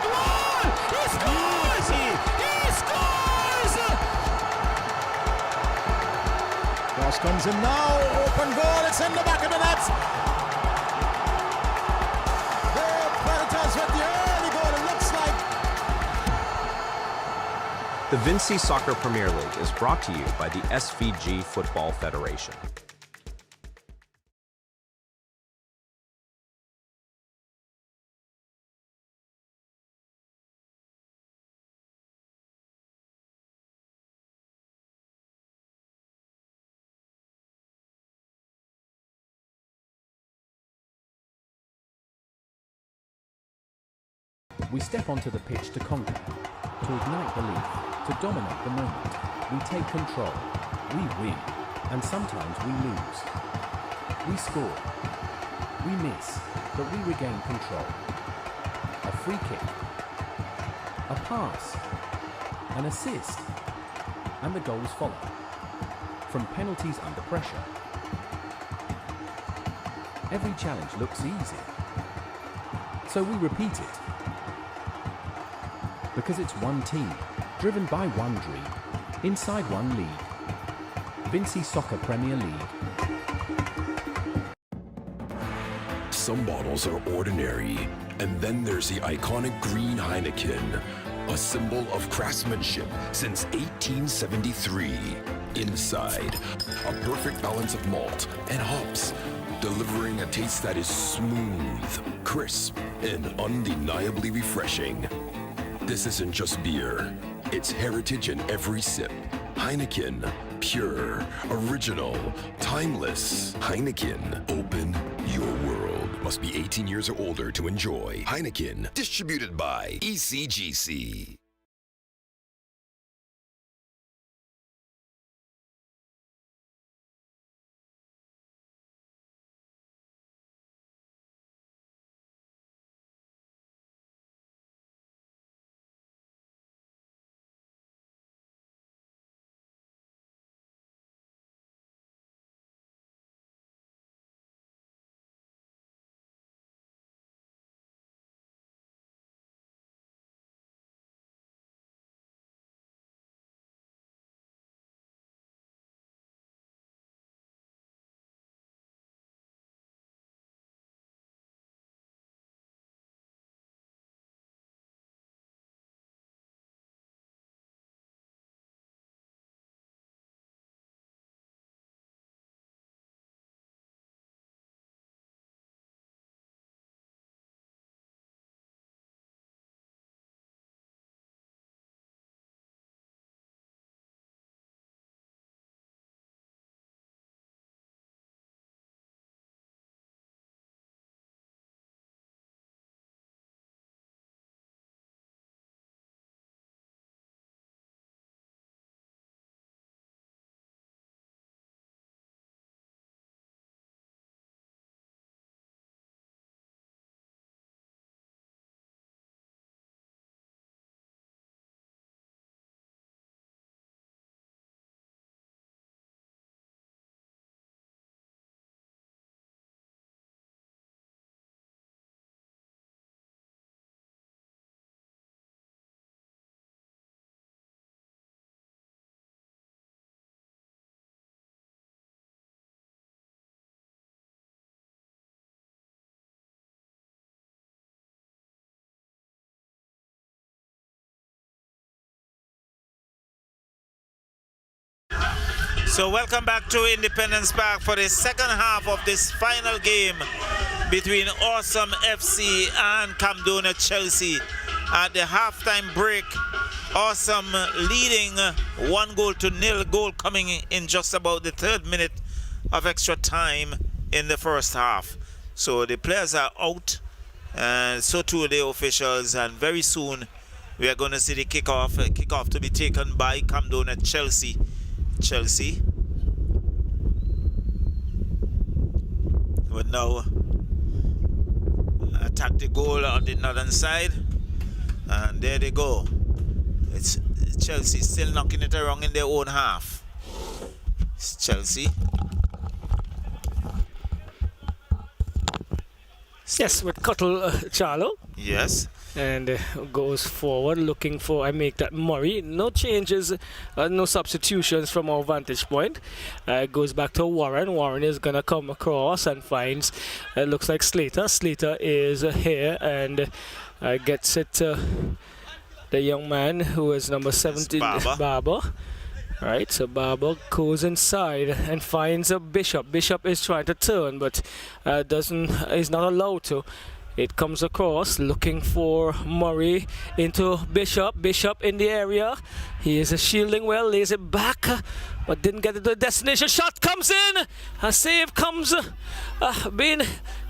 Goal! He scores! He scores! Cross comes in now, open goal, it's in the back of the net. The Predators with the early goal, it looks like. The Vincy Soccer Premier League is brought to you by the SVG Football Federation. We step onto the pitch to conquer, to ignite belief, to dominate the moment. We take control, we win, and sometimes we lose. We score, we miss, but we regain control. A free kick, a pass, an assist, and the goals follow. From penalties under pressure. Every challenge looks easy, so we repeat it. Because it's one team, driven by one dream, inside one league. Vincy Soccer Premier League. Some bottles are ordinary, and then there's the iconic green Heineken, a symbol of craftsmanship since 1873. Inside, a perfect balance of malt and hops, delivering a taste that is smooth, crisp, and undeniably refreshing. This isn't just beer, it's heritage in every sip. Heineken, pure, original, timeless. Heineken, open your world. Must be 18 years or older to enjoy. Heineken, distributed by ECGC. So welcome back to Independence Park for the second half of this final game between Awesome FC and Camdonia Chelsea. At the halftime break, Awesome leading 1-0, goal coming in just about the 3rd minute of extra time in the first half. So the players are out, and so too the officials, and very soon we are going to see the kickoff to be taken by Camdonia Chelsea. Chelsea will now attack the goal on the northern side, and there they go. It's Chelsea still knocking it around in their own half. It's Chelsea. Yes, with Cuttle Charlo. Yes. And goes forward looking for, I make that Murray. No changes, no substitutions from our vantage point. Goes back to Warren. Warren is going to come across and finds, looks like Slater. Slater is here and gets it to the young man who is number 17, Barber. Right, so Barber goes inside and finds a Bishop. Bishop is trying to turn, but is not allowed to. It comes across looking for Murray into Bishop. Bishop in the area. He is shielding well, lays it back, but didn't get it to the destination. Shot comes in. A save comes.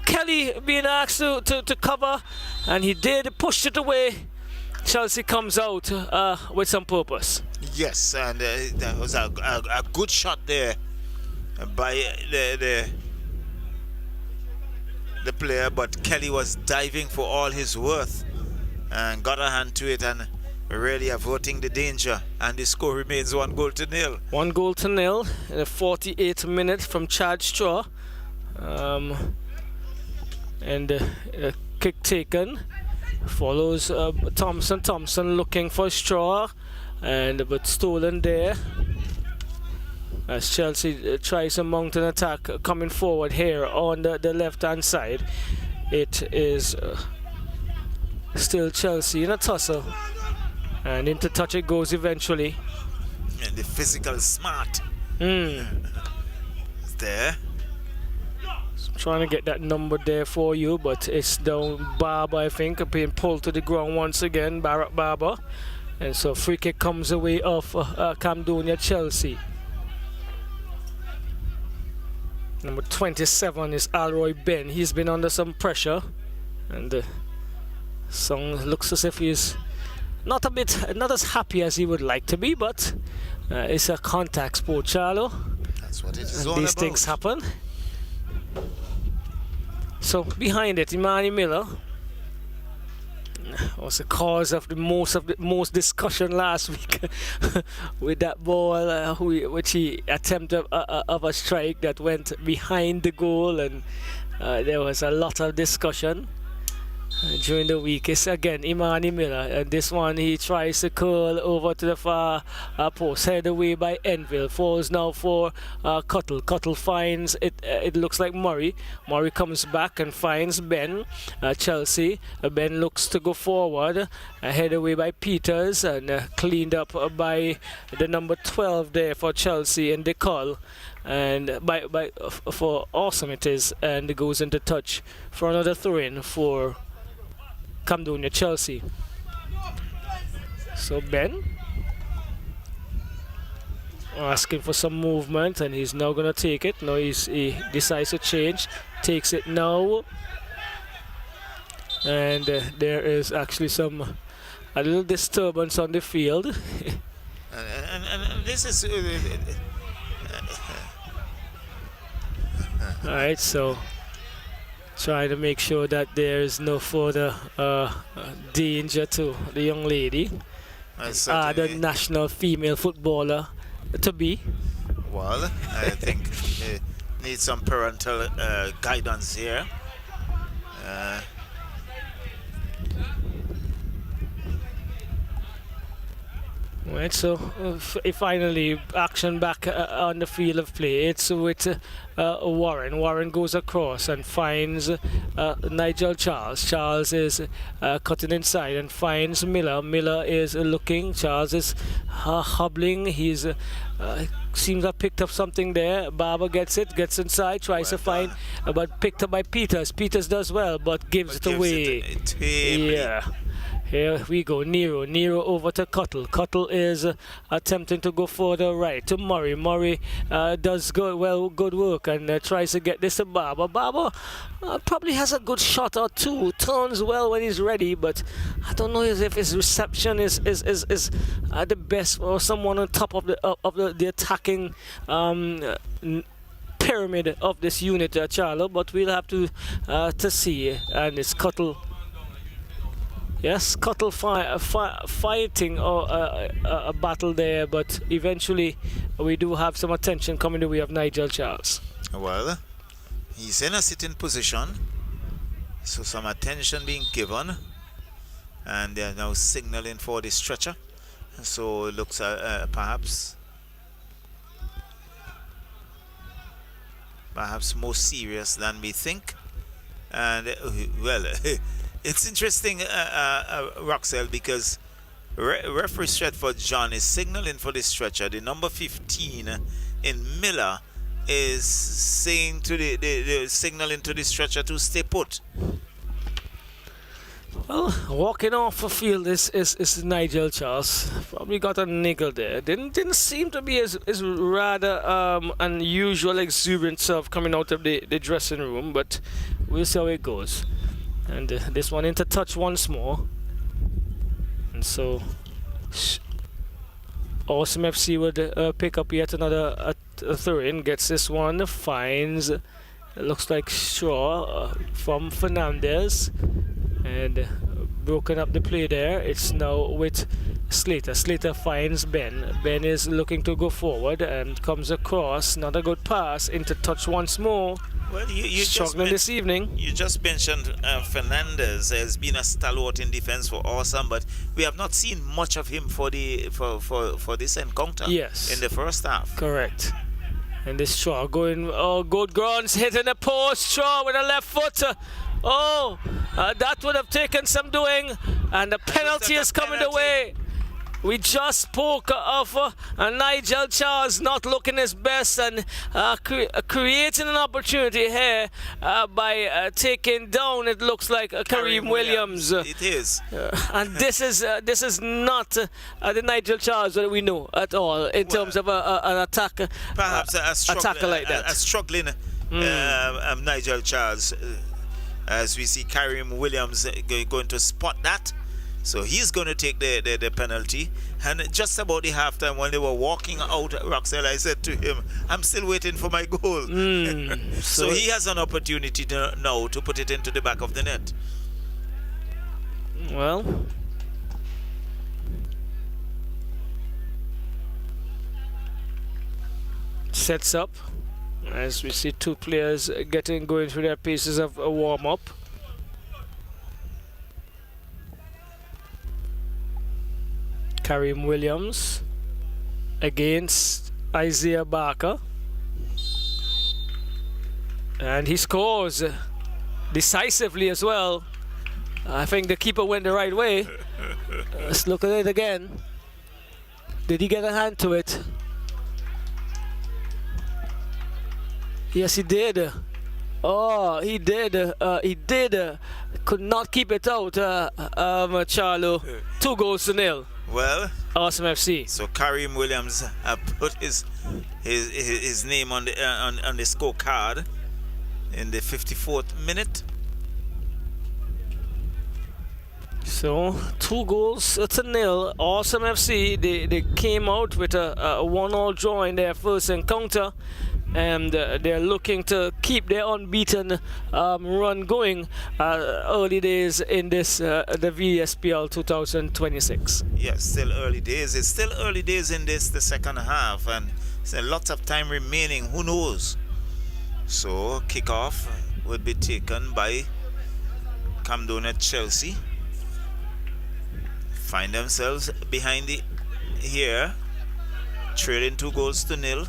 Kelly being asked to cover, and he did, pushed it away. Chelsea comes out with some purpose. Yes, and that was a good shot there by the player, but Kelly was diving for all his worth and got a hand to it and really averting the danger, and the score remains 1-0. 1-0 in the 48th minute from Chad Straw, and a kick taken follows Thompson looking for Straw, but stolen there as Chelsea tries to mount an attack coming forward here on the left hand side. It is still Chelsea in a tussle, and into touch it goes eventually. And the physical smart is there. Trying to get that number there for you, but it's down Barber, I think, being pulled to the ground once again, Barber. And so free kick comes away off Camdonia Chelsea. Number 27 is Alroy Ben. He's been under some pressure, and the song looks as if he's not as happy as he would like to be, but it's a contact sport, Charlo. That's what it is all these about. things happen. So behind it, Imani Miller was the cause of the most discussion last week with that ball which he attempted of a strike that went behind the goal, and there was a lot of discussion during the week. It's again Imani Miller, and this one he tries to curl over to the far post, headed away by Enville, falls now for Cuttle. Cuttle finds it. It looks like Murray comes back and finds Ben. Chelsea, Ben looks to go forward, headed away by Peters, and cleaned up by the number 12 there for Chelsea and DeCall, and for Awesome it is, and it goes into touch for another throw-in for Camdonia Chelsea. So Ben asking for some movement, and he's now going to take it. No, he decides to change, takes it now, and there is actually a little disturbance on the field. and this is all right, so trying to make sure that there is no further danger to the young lady, the national female footballer to be. Well, I think needs some parental guidance here. Right, so finally action back on the field of play. It's with Warren. Warren goes across and finds Nigel Charles. Charles is cutting inside and finds Miller. Miller is looking. Charles is hobbling. He's seems to have picked up something there. Barber gets inside, tries to find, but picked up by Peters. Peters does well, but gives it away. Yeah. Here we go, Nero over to Cuttle. Cuttle is attempting to go further right to Murray. Murray does good work and tries to get this to Barber. Barber probably has a good shot or two, turns well when he's ready, but I don't know if his reception is the best, or someone on top of the attacking pyramid of this unit, Charlo. But we'll have to see. And it's Cuttle. Yes, Cuttle fighting a battle there, but eventually we do have some attention coming the way of Nigel Charles. Well, he's in a sitting position, so some attention being given, and they're now signaling for the stretcher. So it looks perhaps more serious than we think. And well, it's interesting, Roxelle, because referee Stretford John is signaling for the stretcher. The number 15 in Miller is saying to the signaling to the stretcher to stay put. Well, walking off the field is Nigel Charles. Probably got a niggle there. Didn't seem to be as rather unusual exuberance of coming out of the dressing room, but we'll see how it goes. And this one into touch once more. And so Awesome FC would pick up yet another throw-in. Gets this one, finds, it looks like Shaw from Fernandez. And broken up the play there. It's now with Slater. Slater finds Ben. Ben is looking to go forward and comes across. Not a good pass into touch once more. Well, you struggling this evening. You just mentioned Fernandez has been a stalwart in defense for Awesome, but we have not seen much of him for this encounter. Yes, in the first half. Correct. And this Shaw going, good grounds, hitting the post. Shaw with a left foot. That would have taken some doing, and the penalty is coming away. We just spoke of Nigel Charles not looking his best and creating an opportunity here by taking down, it looks like, Kareem Williams. It is. And this is not the Nigel Charles that we know at all in terms of an attack. Perhaps a attacker like that. A struggling Nigel Charles. As we see Kareem Williams going to spot that. So he's going to take the penalty. And just about the halftime, when they were walking out, Roxelle, I said to him, I'm still waiting for my goal. So he has an opportunity now to put it into the back of the net. Well, sets up as we see two players going through their paces of a warm-up. Kareem Williams against Isaiah Barker, and he scores decisively as well. I think the keeper went the right way. Let's look at it again. Did he get a hand to it? Yes, he did. Oh, he did. He did. Could not keep it out, Charlo. 2-0. Well, Awesome FC. So Kareem Williams put his name on the scorecard in the 54th minute. So 2-0. Awesome FC. They came out with a 1-1 draw in their first encounter, and they're looking to keep their unbeaten run going early days in this the VSPL 2026. Yes, still early days. It's still early days in the second half, and there's lots of time remaining. Who knows? So kickoff would be taken by Camdonia Chelsea. Find themselves behind here, trailing 2-0.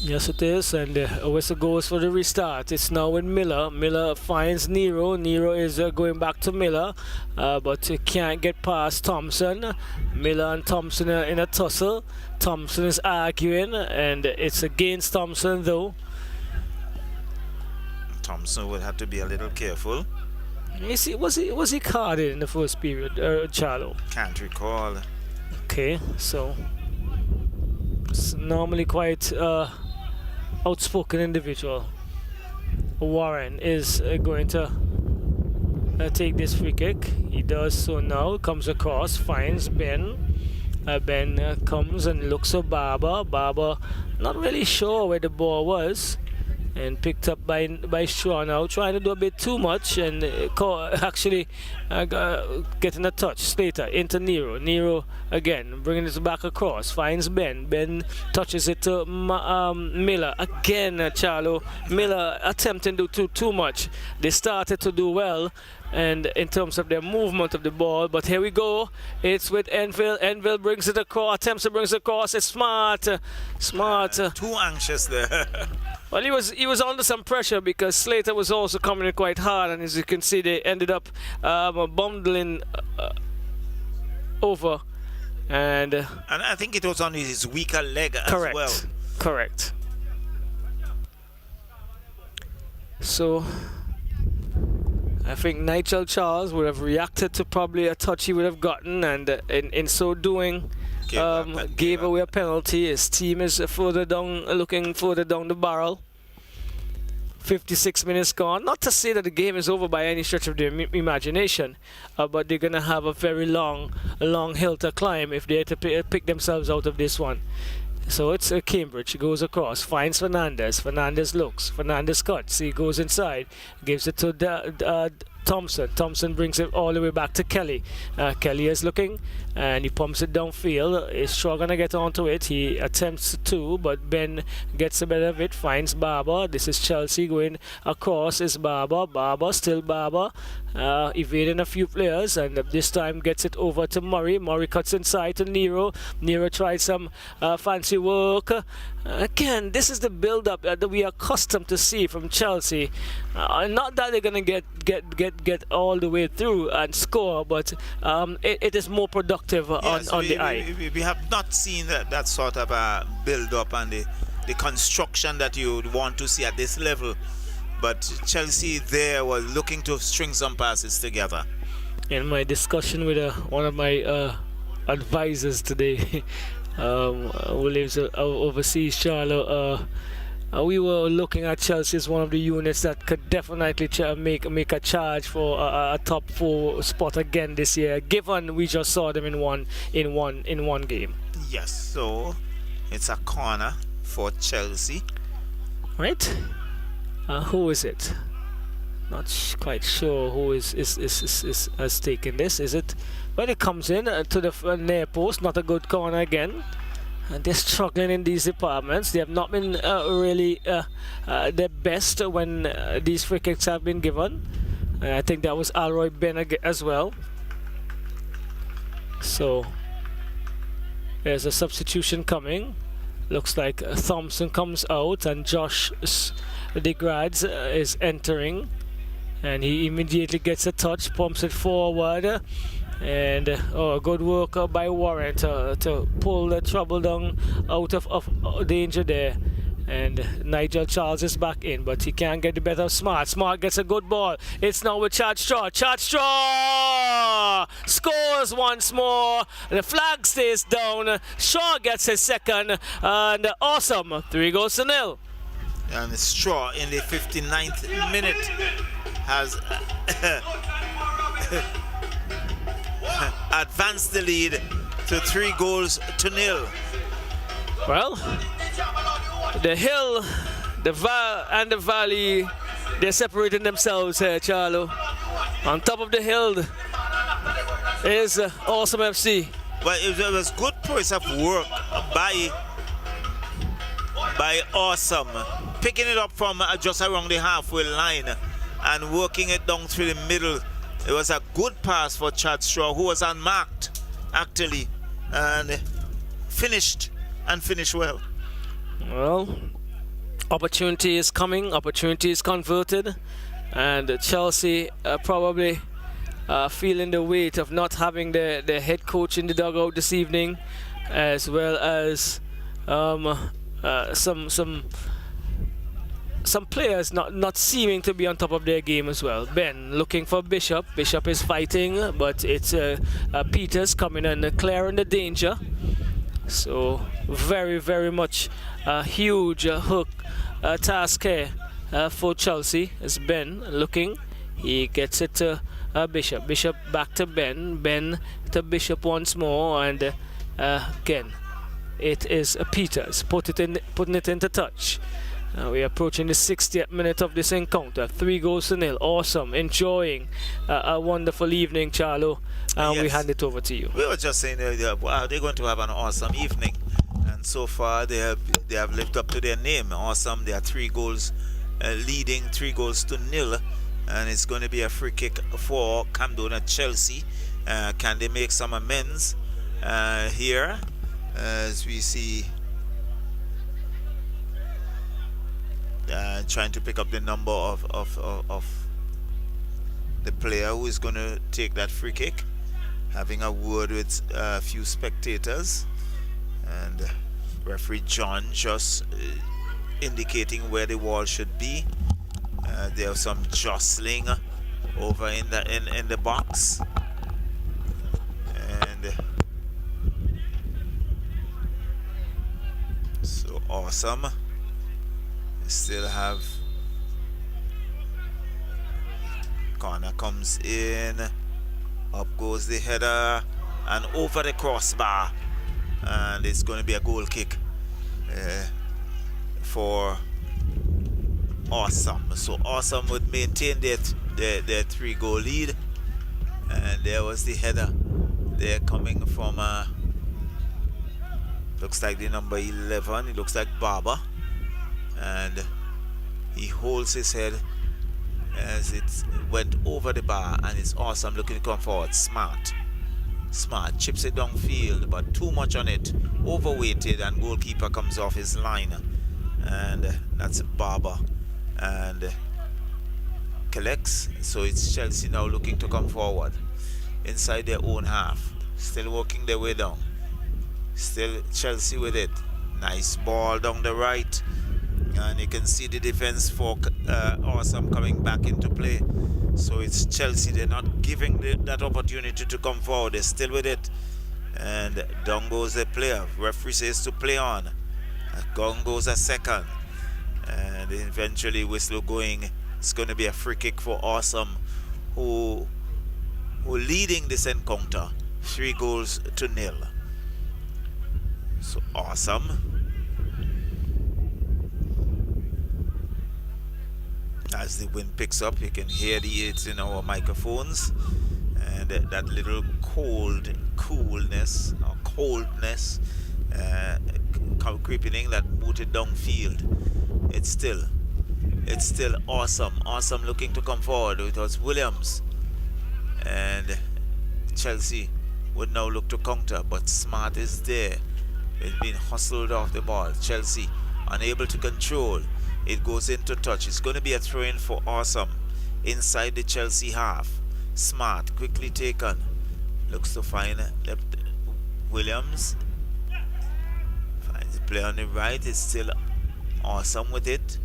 Yes, it is, and whistle goes for the restart. It's now with Miller. Miller finds Nero. Nero is going back to Miller, but can't get past Thompson. Miller and Thompson are in a tussle. Thompson is arguing, and it's against Thompson, though. Thompson would have to be a little careful. Was he carded in the first period, Charlo? Can't recall. Okay, so it's normally quite outspoken individual. Warren is going to take this free kick. He does so now. Comes across, finds Ben. Ben comes and looks at Barber. Barber not really sure where the ball was, and picked up by Shaw now, trying to do a bit too much, and actually getting a touch. Slater into Nero. Nero again bringing it back across, finds Ben. Ben touches it to Miller again. Charlo, Miller attempting to do too much. They started to do well, and in terms of their movement of the ball, but here we go. It's with Enfield. Enfield brings it across, attempts to bring it across. It's smart. Too anxious there. Well, he was under some pressure because Slater was also coming in quite hard, and as you can see, they ended up bundling over, and I think it was on his weaker leg as well. Correct. So I think Nigel Charles would have reacted to probably a touch he would have gotten, and in so doing gave away a penalty. His team is looking further down the barrel. 56 minutes gone. Not to say that the game is over by any stretch of their imagination, but they're going to have a very long hill to climb if they have to pick themselves out of this one. So it's Cambridge, goes across, finds Fernandez. Fernandez looks, Fernandez cuts, he goes inside, gives it to Thompson. Thompson brings it all the way back to Kelly. Kelly is looking, and he pumps it downfield. Is Shaw gonna get onto it? He attempts to, but Ben gets the better of it, finds Barber. This is Chelsea going across, is Barber. Still Barber, evading a few players, and this time gets it over to Murray. Murray cuts inside to Nero. Nero tries some fancy work. Again, this is the build-up that we are accustomed to see from Chelsea. Not that they're gonna get all the way through and score, but it is more productive on the eye. We have not seen that sort of build-up and the construction that you would want to see at this level. But Chelsea there was looking to string some passes together. In my discussion with one of my advisors today, who lives overseas, Charlotte, we were looking at Chelsea as one of the units that could definitely make a charge for a top 4 spot again this year, given we just saw them in one game. Yes, so it's a corner for Chelsea. Right? Who is it? Not quite sure who has taken this. Is it? Well, it comes in to the near post. Not a good corner again. And they're struggling in these departments. They have not been really their best when these free kicks have been given. And I think that was Alroy Ben as well. So there's a substitution coming. Looks like Thompson comes out and Josh DeGrads is entering, and he immediately gets a touch, pumps it forward, and good work by Warren to pull the trouble down out of danger there. And Nigel Charles is back in, but he can't get the better of Smart. Smart gets a good ball. It's now with Chad Straw. Chad Straw scores once more. The flag stays down. Shaw gets his second, and awesome. 3-0. And Straw in the 59th minute has advanced the lead to 3-0. Well, the hill, and the valley, they're separating themselves here, Charlo. On top of the hill is Awesome FC. Well, it was good piece of work by Awesome, picking it up from just around the halfway line and working it down through the middle. It was a good pass for Chad Straw, who was unmarked actually, and finished well. Well, Opportunity is coming, opportunity is converted, and Chelsea probably feeling the weight of not having the head coach in the dugout this evening, as well as some players not seeming to be on top of their game as well. Ben looking for Bishop. Bishop is fighting, but it's Peters coming and clearing the danger. So very, very much a huge hook task here for Chelsea. As Ben looking, he gets it to Bishop. Bishop back to Ben. Ben to Bishop once more, and again it is Peters putting it into touch. We're approaching the 60th minute of this encounter. 3-0. Awesome. Enjoying a wonderful evening, Charlo. Yes. We hand it over to you. We were just saying wow, they're going to have an awesome evening. And so far, they have lived up to their name. Awesome. They are 3 goals leading, 3-0. And it's going to be a free kick for Camdonia Chelsea. Can they make some amends here? As we see... trying to pick up the number of the player who is going to take that free kick, having a word with a few spectators, and referee John just indicating where the wall should be. There's some jostling over in the box, and so awesome. Still have corner comes in, up goes the header and over the crossbar, and it's going to be a goal kick for Awesome. So Awesome would maintain their 3-goal lead, and there was the header there coming from looks like the number 11. It looks like Barber. And he holds his head as it went over the bar, and it's Awesome looking to come forward. Smart chips it downfield, but too much on it, overweighted, and goalkeeper comes off his line, and that's Barber, and collects. So it's Chelsea now looking to come forward inside their own half, still working their way down, still Chelsea with it. Nice ball down the right. And you can see the defense for Awesome coming back into play. So it's Chelsea. They're not giving that opportunity to come forward. They're still with it. And down goes the player. Referee says to play on. Down goes a second. And eventually whistle going. It's going to be a free kick for Awesome, who leading this encounter 3-0. So Awesome. As the wind picks up, you can hear it in our microphones, and that little coolness creeping in that booted downfield. It's still Awesome looking to come forward. It was Williams, and Chelsea would now look to counter, but Smart is there. It's been hustled off the ball. Chelsea unable to control. It goes into touch. It's going to be a throw-in for Awesome inside the Chelsea half. Smart, quickly taken. Looks to find left Williams. Finds the player on the right. It's still Awesome with it.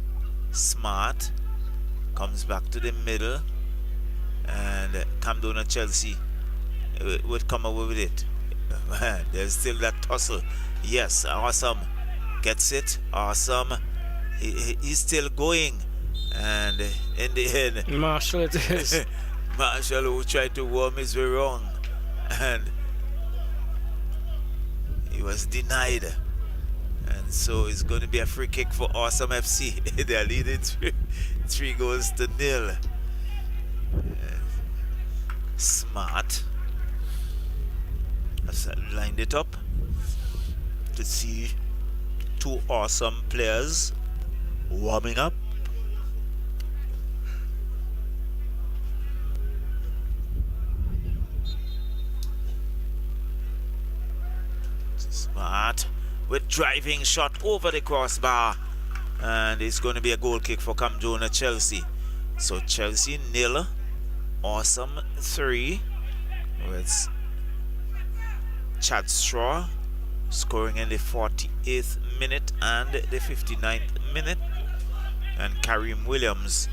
Smart comes back to the middle, and Camdonia Chelsea would come away with it. There's still that tussle. Yes, Awesome gets it. Awesome. He's still going, and in the end, Marshall it is. Marshall, who tried to worm his way wrong, and he was denied, and so it's going to be a free kick for Awesome FC. They're leading 3-0. Smart has lined it up to see 2 Awesome players warming up. Smart with driving shot over the crossbar, And it's going to be a goal kick for Camdonia Chelsea. So Chelsea 0, Awesome 3, with Chad Straw scoring in the 48th minute and the 59th minute, and Kareem Williams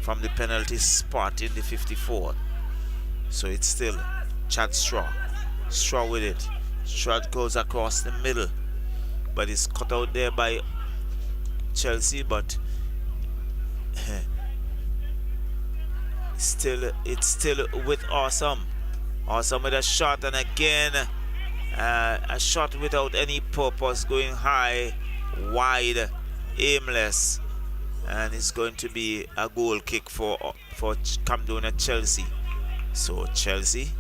from the penalty spot in the 54th. So it's still Chad Straw with it. Straw goes across the middle, but it's cut out there by Chelsea, but it's still with Awesome with a shot, and again a shot without any purpose, going high, wide, aimless, and it's going to be a goal kick for Camdonia Chelsea. So Chelsea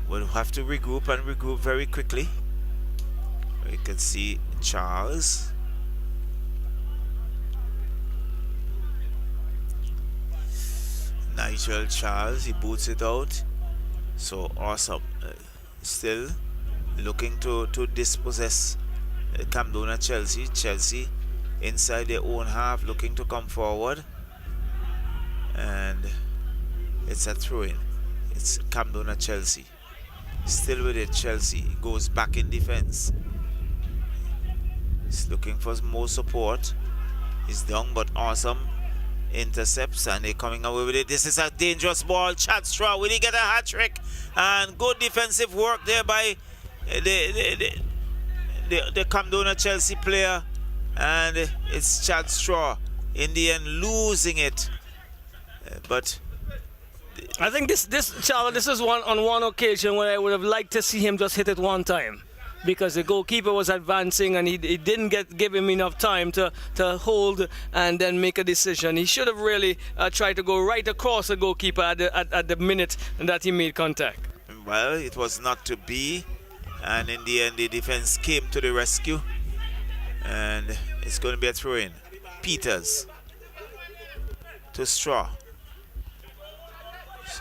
will have to regroup very quickly. You can see Charles. Nigel Charles, he boots it out. So Awesome still looking to dispossess Camdonia Chelsea. Chelsea inside their own half, looking to come forward, and it's a throw-in. It's Camdonia Chelsea still with it. Chelsea goes back in defense. He's looking for more support. He's down, but Awesome intercepts, and they're coming away with it. This is a dangerous ball. Chad Straw, will he get a hat-trick? And good defensive work there by the Camdonia Chelsea player, and it's Chad Straw in the end losing it. But I think this is one occasion where I would have liked to see him just hit it one time, because the goalkeeper was advancing and he didn't give him enough time to hold and then make a decision. He should have really tried to go right across the goalkeeper at the minute that he made contact. Well, it was not to be, and in the end the defense came to the rescue, and it's going to be a throw-in. Peters to Straw.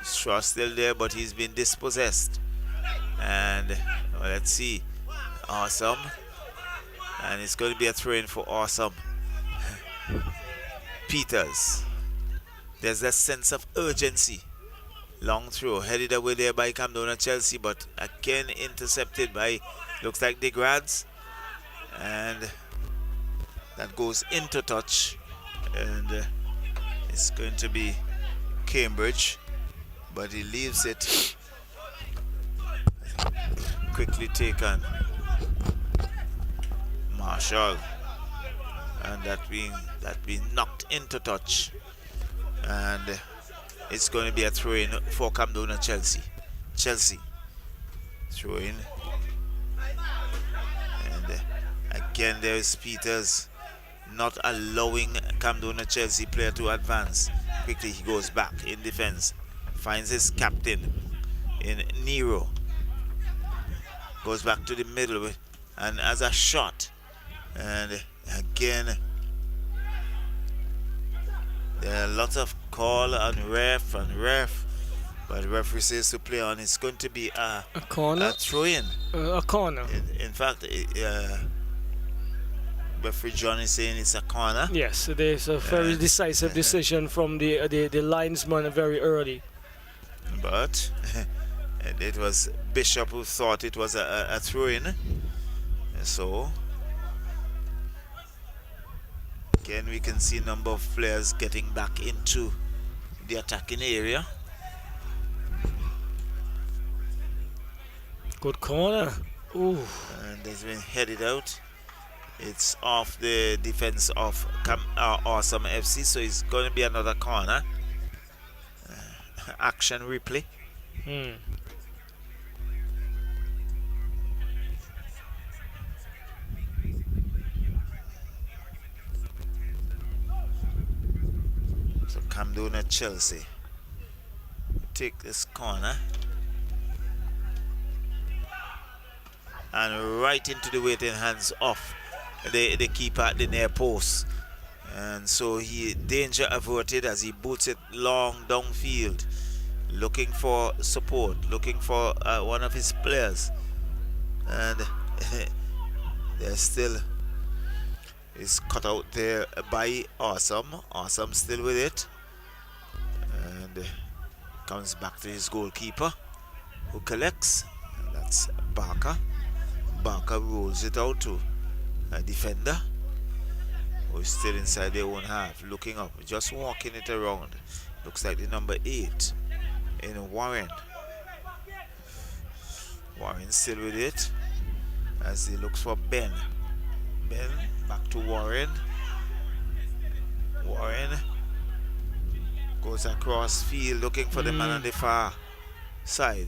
Straw still there, but he's been dispossessed, and well, let's see. Awesome, and it's going to be a throw-in for Awesome. Peters, there's that sense of urgency. Long throw headed away there by Camdonia Chelsea, but again intercepted by, looks like the Grads, and that goes into touch, and it's going to be Cambridge, but he leaves it quickly taken. Marshall, and that being knocked into touch, and it's going to be a throw-in for Camdonia Chelsea. Chelsea throw-in, and again there is Peters not allowing Camdonia Chelsea player to advance. Quickly he goes back in defense, finds his captain in Nero, goes back to the middle and as a shot, and again there are lots of call and ref, but the referee says to play on. It's going to be a corner, a throw-in, a corner. In fact, referee John is saying it's a corner. Yes, there's a very decisive decision from the linesman very early. But it was Bishop who thought it was a throw-in. So again, we can see a number of players getting back into the attacking area. Good corner. Ooh. And it's been headed out. It's off the defense of Awesome FC, so it's going to be another corner. Action replay. So Camdonia Chelsea take this corner and right into the waiting hands of the keeper at the near post, and so he danger averted as he boots it long downfield, looking for support, looking for one of his players, and there's still is cut out there by Awesome. Awesome still with it. And comes back to his goalkeeper, who collects. And that's Barker. Barker rolls it out to a defender who is still inside their own half, looking up, just walking it around. Looks like the number 8 in Warren. Warren still with it as he looks for Ben. Ben back to Warren. Warren goes across field looking for the man on the far side,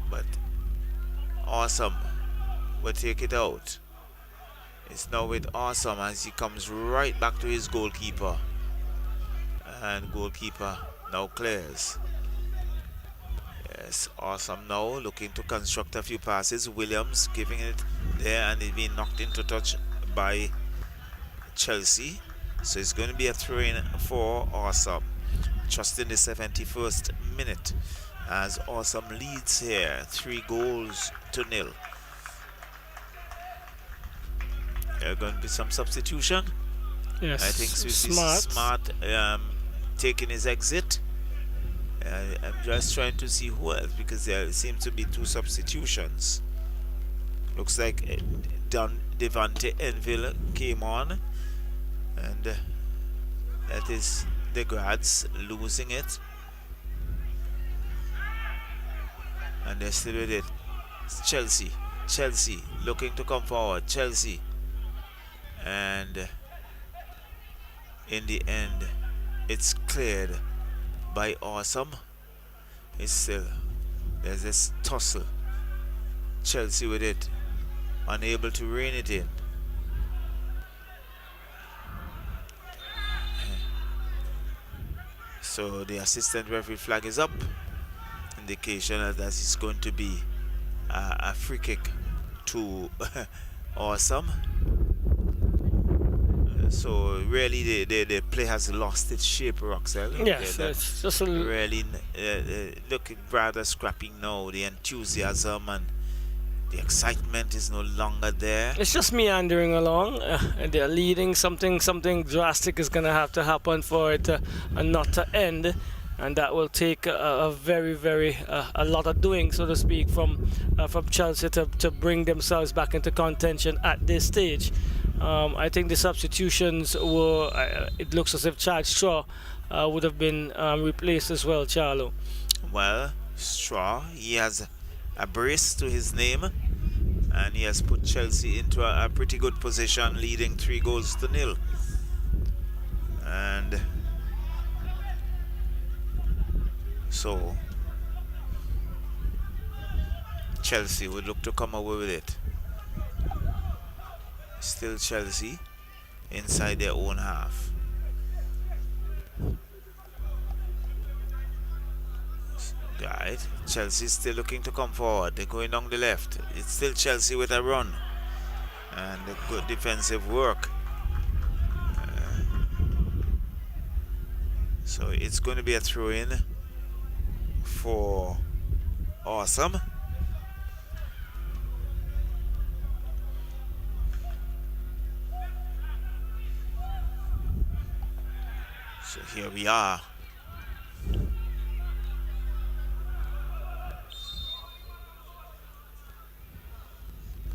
but Awesome will take it out. It's now with Awesome as he comes right back to his goalkeeper, and goalkeeper now clears. Yes, Awesome now looking to construct a few passes. Williams giving it there, and it being knocked into touch by Chelsea. So it's going to be a throw-in for Awesome, just in the 71st minute, as Awesome leads here 3-0. There are going to be some substitution. Yes, I think Smart taking his exit. I'm just trying to see who else, because there seem to be 2 substitutions. Looks like Devante Enville came on, and that is the Grads losing it, and they're still with it. It's Chelsea looking to come forward. Chelsea, and in the end it's cleared by Awesome. It's still, there's this tussle. Chelsea with it, unable to rein it in. So the assistant referee flag is up, indication that it's going to be a free kick to Awesome. So really the play has lost its shape, Roxelle. Yes, it's just really looking rather scrappy now. The enthusiasm and the excitement is no longer there. It's just meandering along, and they're leading. Something drastic is going to have to happen for it not to end, and that will take a very a lot of doing, so to speak, from Chelsea to bring themselves back into contention at this stage. I think the substitutions were, it looks as if Chad Straw would have been replaced as well, Charlo. Well, Straw, he has a brace to his name, and he has put Chelsea into a pretty good position, leading 3-0. And so Chelsea would look to come away with it. Still Chelsea inside their own half. Right, Chelsea still looking to come forward. They're going down the left. It's still Chelsea with a run and a good defensive work. So it's going to be a throw-in for Awesome. So here we are.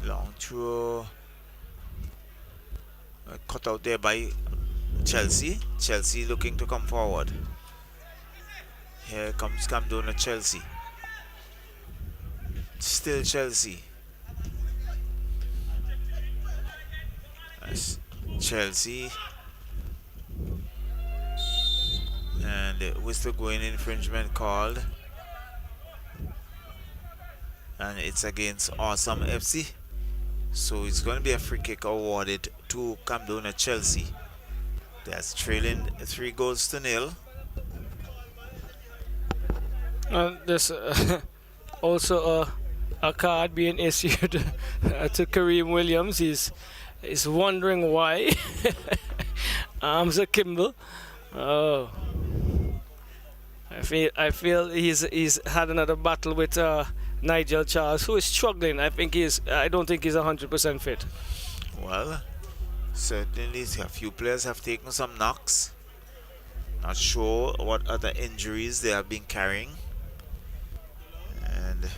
Long throw. Cut out there by Chelsea. Chelsea looking to come forward. Here comes Camdonia Chelsea. Still Chelsea. That's Chelsea. And whistle going, infringement called, and it's against Awesome FC. So it's going to be a free kick awarded to Camdonia Chelsea. That's trailing 3-0. There's also a card being issued to Kareem Williams. He's wondering why. Arms akimbo. Oh, I feel he's had another battle with Nigel Charles, who is struggling. I don't think he's 100% fit. Well, Certainly, a few players have taken some knocks. Not sure what other injuries they have been carrying. And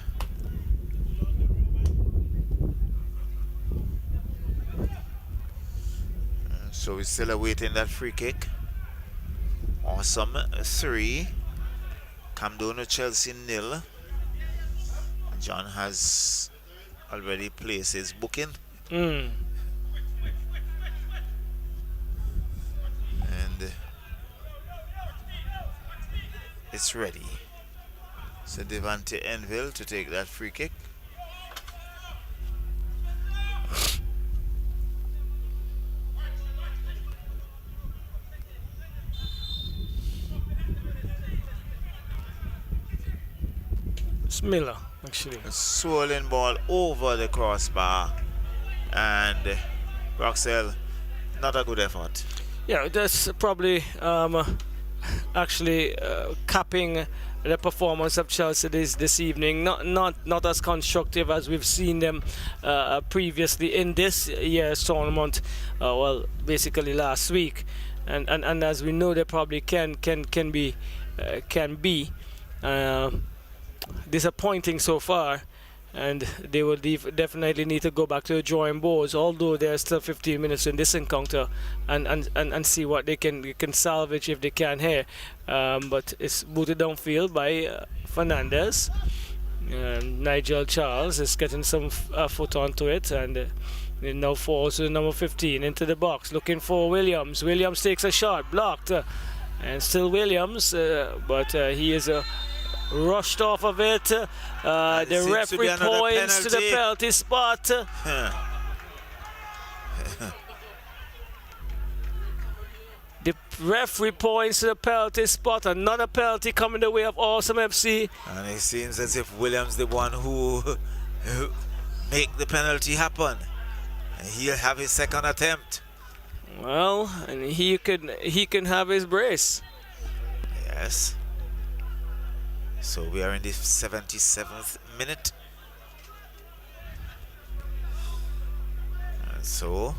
so we're still awaiting that free kick. Awesome 3. Camdonia Chelsea 0. John has already placed his booking. And it's ready. So Devante Enville to take that free kick. It's Miller, actually. A swirling ball over the crossbar. And Roxelle, not a good effort. Yeah, that's probably actually capping the performance of Chelsea this evening. Not as constructive as we've seen them previously in this year's tournament. Well, basically last week, and as we know, they probably can be disappointing so far. And they will definitely need to go back to the drawing boards, although there's still 15 minutes in this encounter, and see what they can salvage if they can here. But it's booted downfield by Fernandez. Nigel Charles is getting some foot onto it, and it now falls to number 15 into the box, looking for Williams. Williams takes a shot, blocked, and still Williams, but he is rushed off of it. The referee points to the penalty spot. The referee points to the penalty spot. Another penalty coming the way of Awesome FC. And it seems as if Williams the one who make the penalty happen. And he'll have his second attempt. Well, and he can have his brace. Yes. So we are in the 77th minute. And so,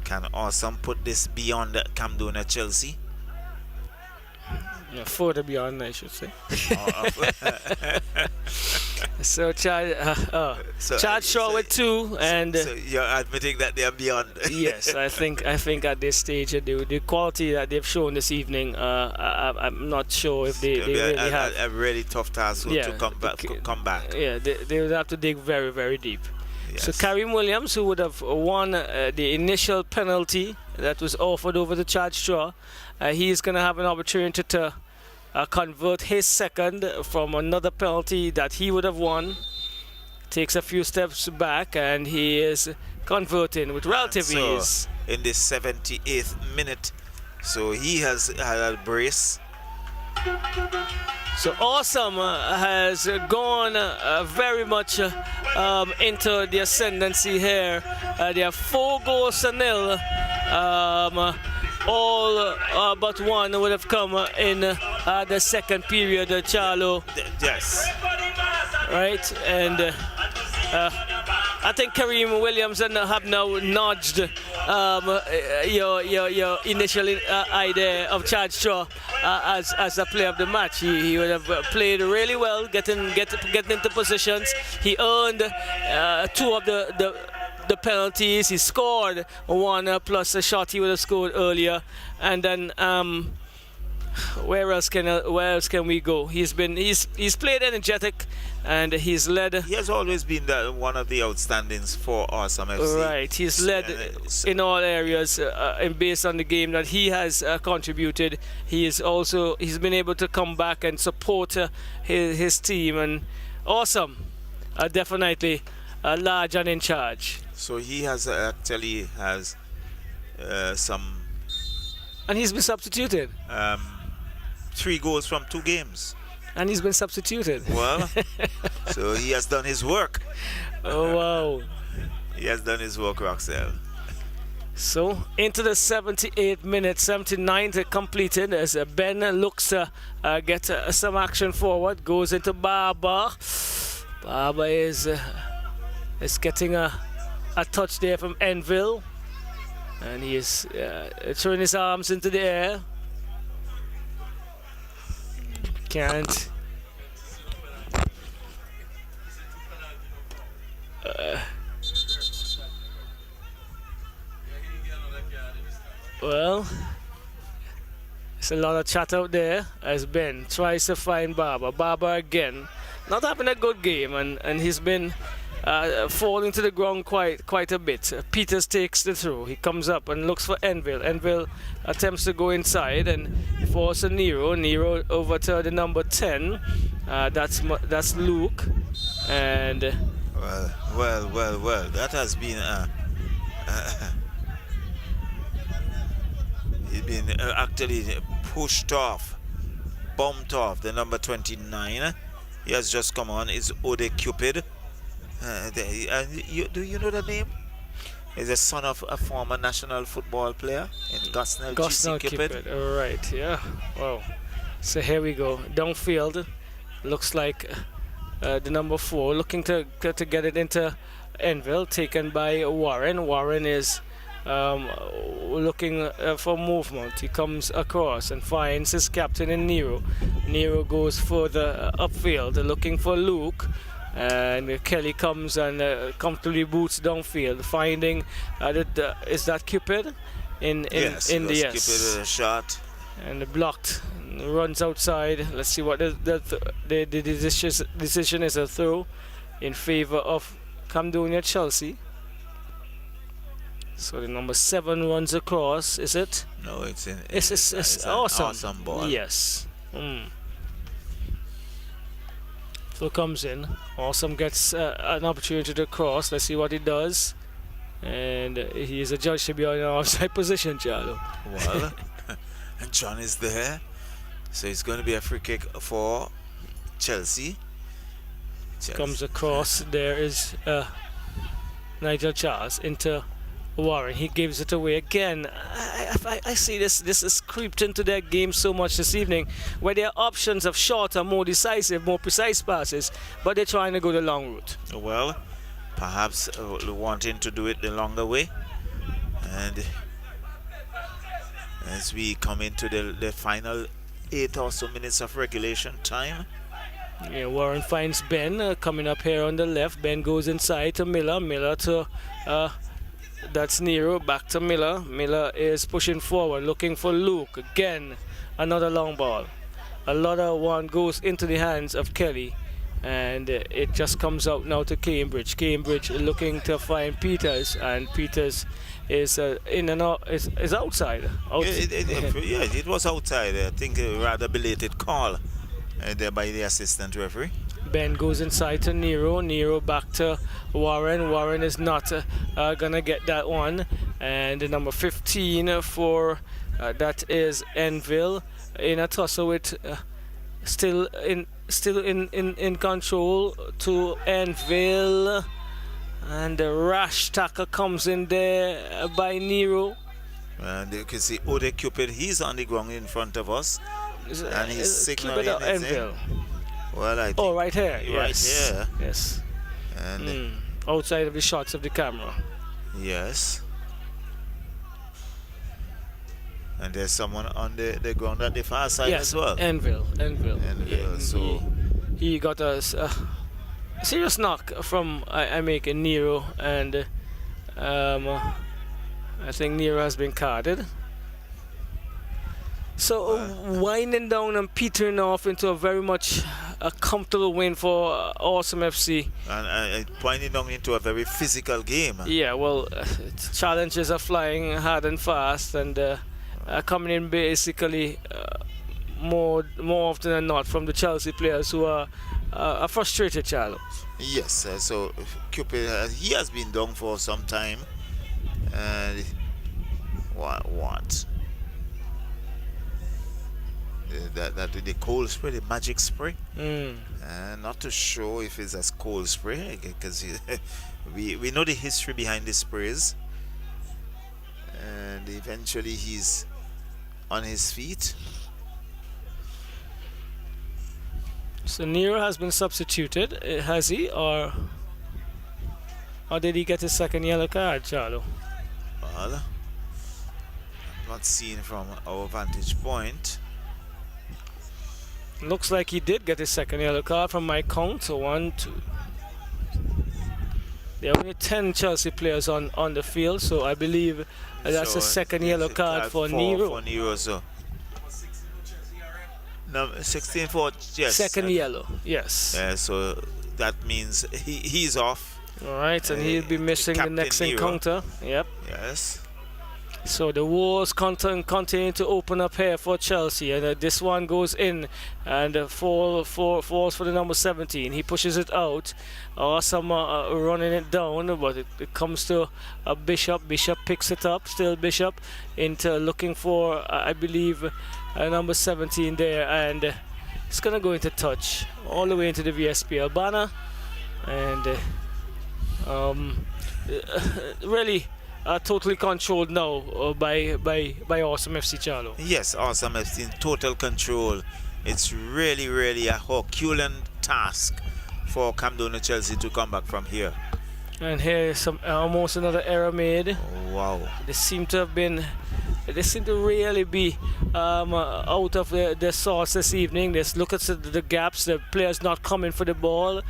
can Awesome put this beyond Camdonia Chelsea? Yeah, further beyond, I should say. So Chad Shaw with 2, and so you're admitting that they are beyond. Yes, I think at this stage the quality that they've shown this evening, I'm not sure if they really have a really tough task to come back. Yeah, they would have to dig very, very deep. Yes. So Karim Williams, who would have won the initial penalty that was offered over to Chad Shaw, he's going to have an opportunity to convert his second from another penalty that he would have won. Takes a few steps back, and he is converting with relative ease. In the 78th minute, so he has had a brace. So Awesome has gone very much into the ascendancy here. They have 4 goals to 0. All but one would have come in the second period, Charlo. Yes. Right, and I think Kareem Williams have now nudged your initial idea of Chad Shaw as a player of the match. He would have played really well, getting into positions. He earned 2 of the penalties. He scored 1 plus a shot he would have scored earlier. And then where else can we go? He's played energetic, and he's led. He has always been one of the outstandings for Awesome FC. Right, he's led in all areas, and based on the game that he has contributed, he's been able to come back and support his team. And Awesome, definitely large and in charge. So he has actually has some. And he's been substituted. 3 goals from 2 games. And he's been substituted. Well, so he has done his work. Oh, wow. He has done his work, Roxelle. So, into the 78th minute, 79th completed as Ben looks to get some action forward. Goes into Barber. Barber is getting a touch there from Enville. And he is throwing his arms into the air. Can't. Well, there's a lot of chat out there as Ben tries to find Barber. Barber again, not having a good game, and he's been falling to the ground quite a bit. Peters takes the throw. He comes up and looks for Enville. Enville attempts to go inside and force a Nero. Nero over to the number 10. That's Luke. And well. That has been he's been actually pushed off, bumped off. The number 29. He has just come on. It's Ode Cupid. Do you know the name? He's the son of a former national football player in Gosnell GC Cupid. All right, yeah. Wow. So here we go. Downfield. Looks like the number 4 looking to get it into Enville, taken by Warren. Warren is looking for movement. He comes across and finds his captain in Nero. Nero goes further upfield looking for Luke. And Kelly comes and comfortably boots downfield, finding is that Cupid in yes, the yes. Cupid with a shot. And blocked, runs outside. Let's see what the decision is. A throw in favor of Camdonia Chelsea. So the number 7 runs across. Is it? No, it's awesome. Awesome ball. Yes. So comes in. Awesome gets an opportunity to cross. Let's see what he does. And he is adjudged to be on an offside position, Charlo. Well, and John is there. So it's going to be a free kick for Chelsea. Comes across. There is Nigel Charles into Warren. He gives it away again. I see this has creeped into their game so much this evening, where there are options of shorter, more decisive, more precise passes, but they're trying to go the long route. Well, perhaps wanting to do it the longer way. And as we come into the final 8 or so minutes of regulation time. Yeah, Warren finds Ben coming up here on the left. Ben goes inside to Miller. Miller to that's Nero, back to Miller. Miller is pushing forward, looking for Luke. Again, another long ball. A lot of one goes into the hands of Kelly, and it just comes out now to Cambridge. Cambridge looking to find Peters, and Peters is in and out, is outside. It was outside. I think a rather belated call there by the assistant referee. Ben goes inside to Nero. Nero back to Warren. Warren is not gonna get that one. And the number 15 for that is Enville in a tussle with still in control to Enville. And the rash tackle comes in there by Nero. And you can see Ode Cupid. He's on the ground in front of us, and he's signaling Enville. Well, I think right here. Right here. Yes. And outside of the shots of the camera. Yes. And there's someone on the ground at the far side as well. Enville. Yeah, so he got a serious knock from I make a Nero, and I think Nero has been carded. So winding down and petering off into a very much a comfortable win for Awesome FC. And winding down into a very physical game. Yeah, well, challenges are flying hard and fast, and coming in basically more often than not from the Chelsea players who are frustrated, Charles. Yes, so Cupid, he has been down for some time. And what? That the cold spray, the magic spray. Not too sure if it's as cold spray, because we know the history behind the sprays. And eventually he's on his feet. So Nero has been substituted, has he, or did he get his second yellow card, Charlo? Well, not seen from our vantage point. Looks like he did get his second yellow card from my count. So 1, 2. There are only 10 Chelsea players on the field, so I believe that's So a second yellow card for Nero. For Nero, so. No, 16 for, yes. Second yellow, yes. Yeah, so that means he's off. All right, and he'll be missing the Captain next Nero. encounter. Yep. Yes. So the wars continue to open up here for Chelsea, and this one goes in and falls for the number 17. He pushes it out. Awesome running it down, but it comes to Bishop. Bishop picks it up. Still Bishop into looking for I believe number 17 there, and it's gonna go into touch all the way into the VSPL banner, and really. Totally controlled now by Awesome FC Charlo. Yes, Awesome FC in total control. It's really a Herculean task for Camdonia Chelsea to come back from here. And here is almost another error made. Oh, wow. They seem to really be out of the sauce this evening. Let's look at the gaps. The players not coming for the ball.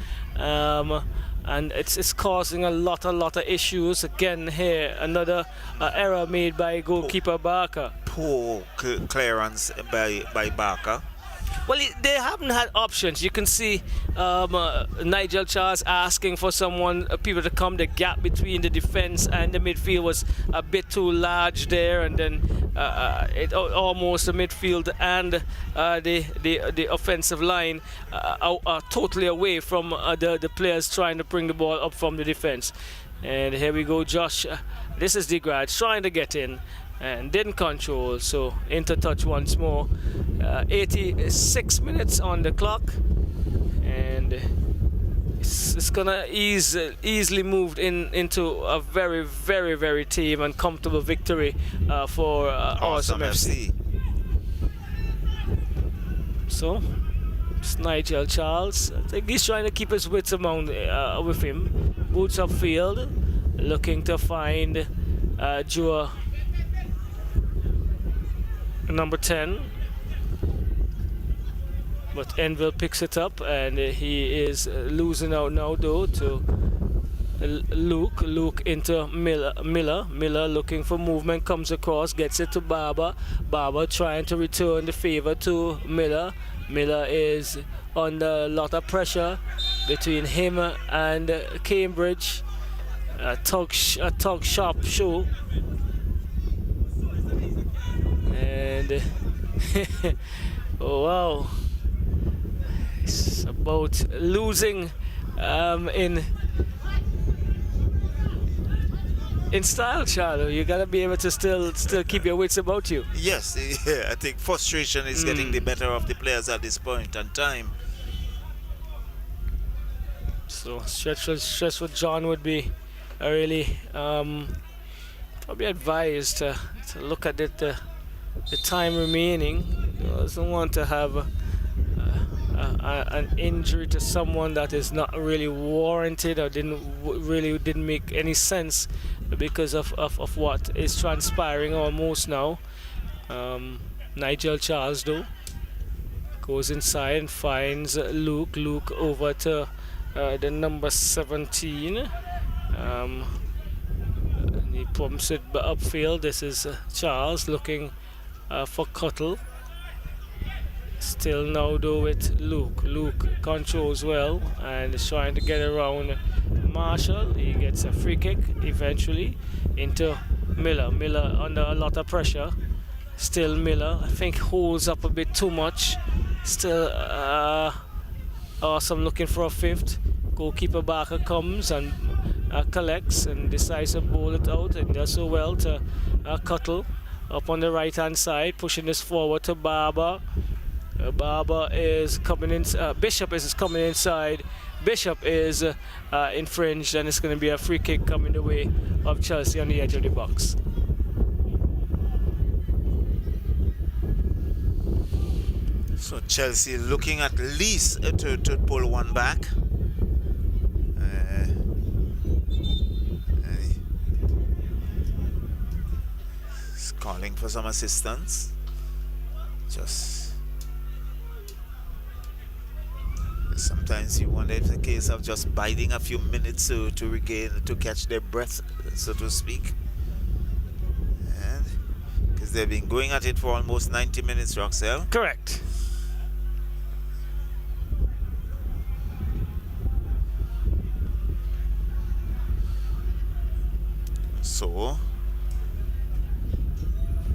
And it's causing a lot of issues. Again here, another error made by goalkeeper Barker. Poor clearance by Barker. Well, they haven't had options. You can see Nigel Charles asking for people to come. The gap between the defense and the midfield was a bit too large there, and then it almost the midfield and the offensive line are totally away from the players trying to bring the ball up from the defense. And here we go, Josh. This is Degrad trying to get in and didn't control, so into touch once more. 86 minutes on the clock, and it's gonna easily move into a very tame and comfortable victory for Awesome FC. So it's Nigel Charles. I think he's trying to keep his wits with him. Boots upfield, looking to find Joe number 10, but Enville picks it up, and he is losing out now though to Luke into Miller looking for movement, comes across, gets it to Barber trying to return the favor to Miller is under a lot of pressure between him and Cambridge. A tug sharp show. And oh wow, it's about losing in style, Charlo. You gotta be able to still keep your wits about you. Yes, yeah, I think frustration is getting the better of the players at this point in time. So stressful John would be really probably advised to look at it. The time remaining. He doesn't want to have an injury to someone that is not really warranted or didn't make any sense because of what is transpiring almost now. Nigel Charles though goes inside and finds Luke over to the number 17. And he pumps it upfield. This is Charles looking for Cuttle. Still now though with Luke. Luke controls well and is trying to get around Marshall. He gets a free kick eventually into Miller. Miller under a lot of pressure. Still Miller, I think, holds up a bit too much. Still Awesome looking for a fifth. Goalkeeper Barker comes and collects and decides to bowl it out, and does so well to Cuttle up on the right hand side, pushing this forward to Barber. Barber is coming in. Bishop is coming inside. Bishop is infringed, and it's going to be a free kick coming the way of Chelsea on the edge of the box. So Chelsea looking at least to pull one back. calling for some assistance. Just sometimes you wonder if it's a case of just biding a few minutes to catch their breath, so to speak. And because they've been going at it for almost 90 minutes, Roxelle. Correct. So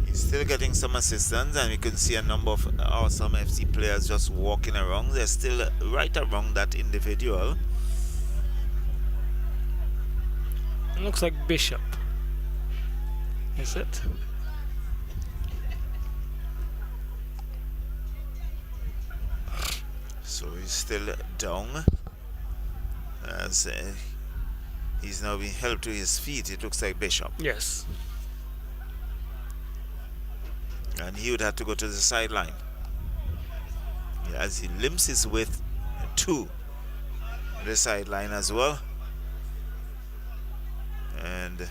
he's still getting some assistance, and we can see a number of awesome FC players just walking around. They're still right around that individual. Looks like Bishop. Is it? So he's still down as he's now being helped to his feet. It looks like Bishop. Yes. And he would have to go to the sideline as he limps his way to the sideline as well. And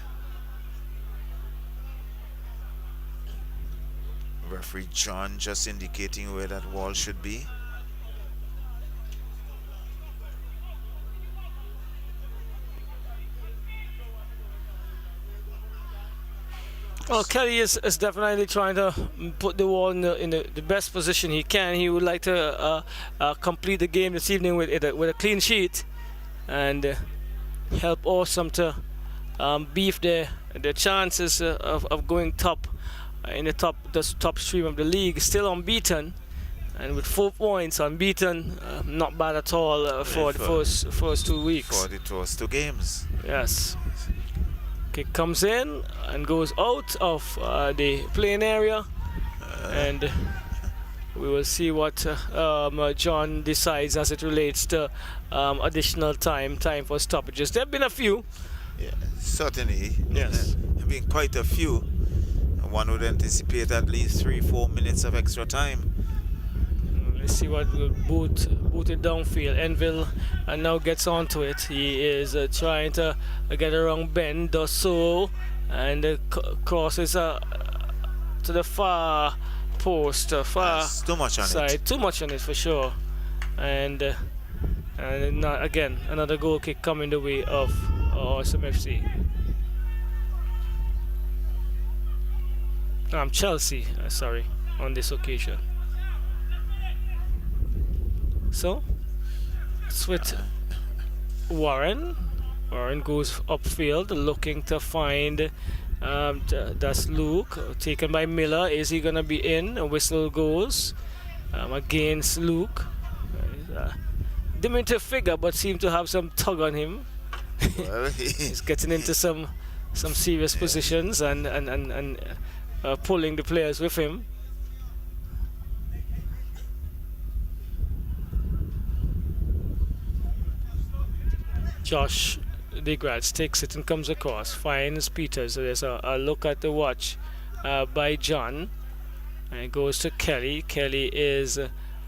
referee John just indicating where that wall should be. Well, Kelly is definitely trying to put the wall in the best position he can. He would like to complete the game this evening with a clean sheet and help Awesome to beef their chances of going top in the top stream of the league. Still unbeaten, and with 4 points unbeaten, not bad at all for the first 2 weeks. For the first 2 games. Yes. Kick comes in and goes out of the playing area, and we will see what John decides as it relates to additional time for stoppages. There have been a few. Yeah, certainly. Yes. There have been quite a few. One would anticipate at least 3-4 minutes of extra time. Let's see what will boot it downfield. Enville now gets onto it. He is trying to get around Ben, does so, and crosses to the far post, far That's too much on side. it. Too much on it for sure. And not, again, another goal kick coming the way of Awesome FC. Chelsea, sorry, on this occasion. So, it's with Warren. Warren goes upfield looking to find that's Luke, taken by Miller. Is he going to be in? A whistle goes against Luke. Diminutive figure, but seemed to have some tug on him. Well, He's getting into some serious positions and pulling the players with him. Josh DeGratz takes it and comes across, finds Peters. So there's a look at the watch by John, and it goes to Kelly. Kelly is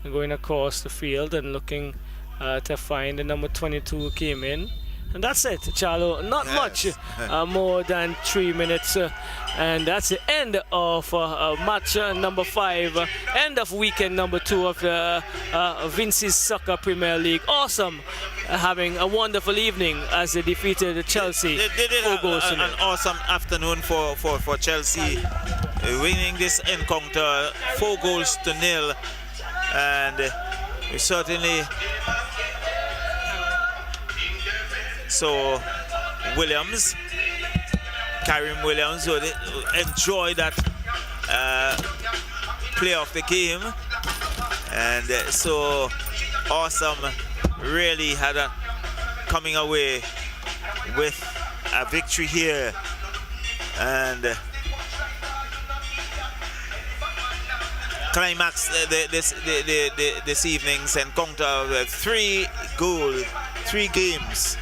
going across the field and looking to find the number 22 who came in. And that's it, Charlo. Not much more than 3 minutes. And that's the end of match number 5. End of weekend number 2 of Vincy's Soccer Premier League. Awesome. Having a wonderful evening as they defeated Chelsea. They did have an awesome afternoon for Chelsea, winning this encounter 4-0. And we certainly... So Williams, Karim Williams, will enjoy that play of the game, and so Awesome really had coming away with a victory here, and climax this evening's encounter. 3 games.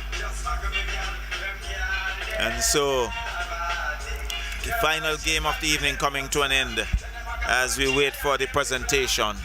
And so the final game of the evening coming to an end as we wait for the presentation.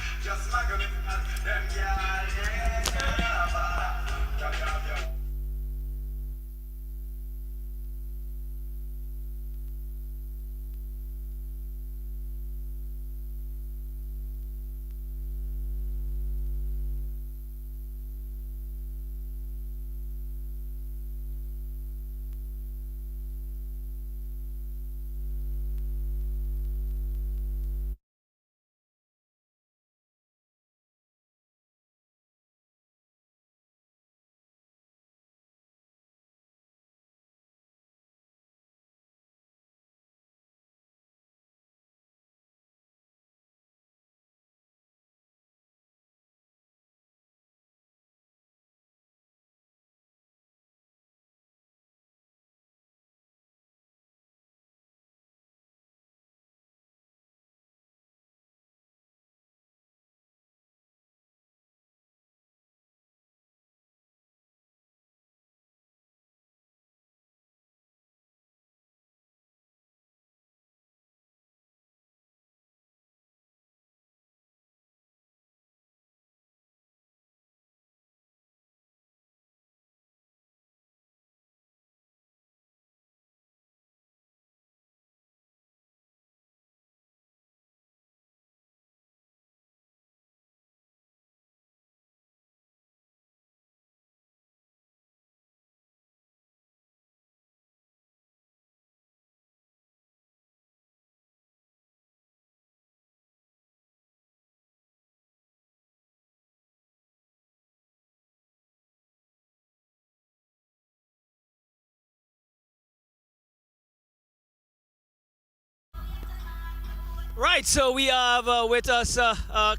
Right, so we have with us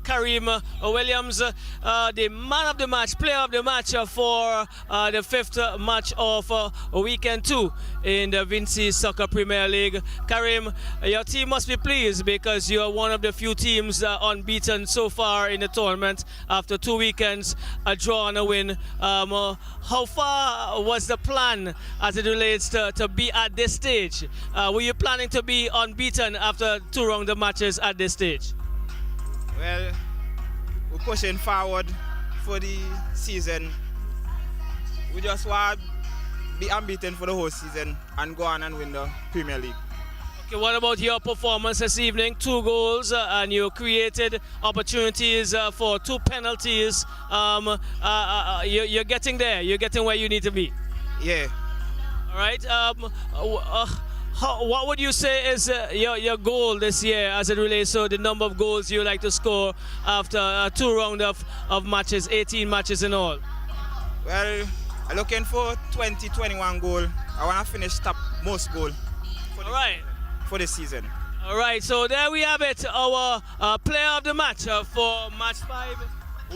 Karim Williams, the man of the match, player of the match for the fifth match of weekend 2 in the Vincy Soccer Premier League. Karim, your team must be pleased because you are one of the few teams unbeaten so far in the tournament after 2 weekends, a draw and a win. How far was the plan as it relates to be at this stage? Were you planning to be unbeaten after 2 rounds of matches at this stage? Well, we're pushing forward for the season. We just want to be unbeaten for the whole season and go on and win the Premier League. Okay, what about your performance this evening? 2 goals and you created opportunities for 2 penalties. You're getting there. You're getting where you need to be. Yeah. All right. What would you say is your goal this year as it relates to the number of goals you like to score after 2 rounds of matches, 18 matches in all? Well, I'm looking for 20-21 goal. I want to finish top most goal for the season. All right, so there we have it, our player of the match for match 5.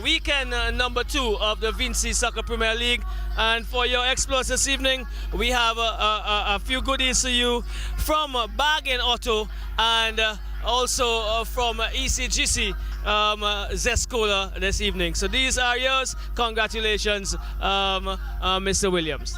Weekend number 2 of the Vincy Soccer Premier League. And for your exploits this evening, we have a few goodies to you from Bargain Auto and also from ECGC Zescola this evening. So these are yours. Congratulations, Mr. Williams.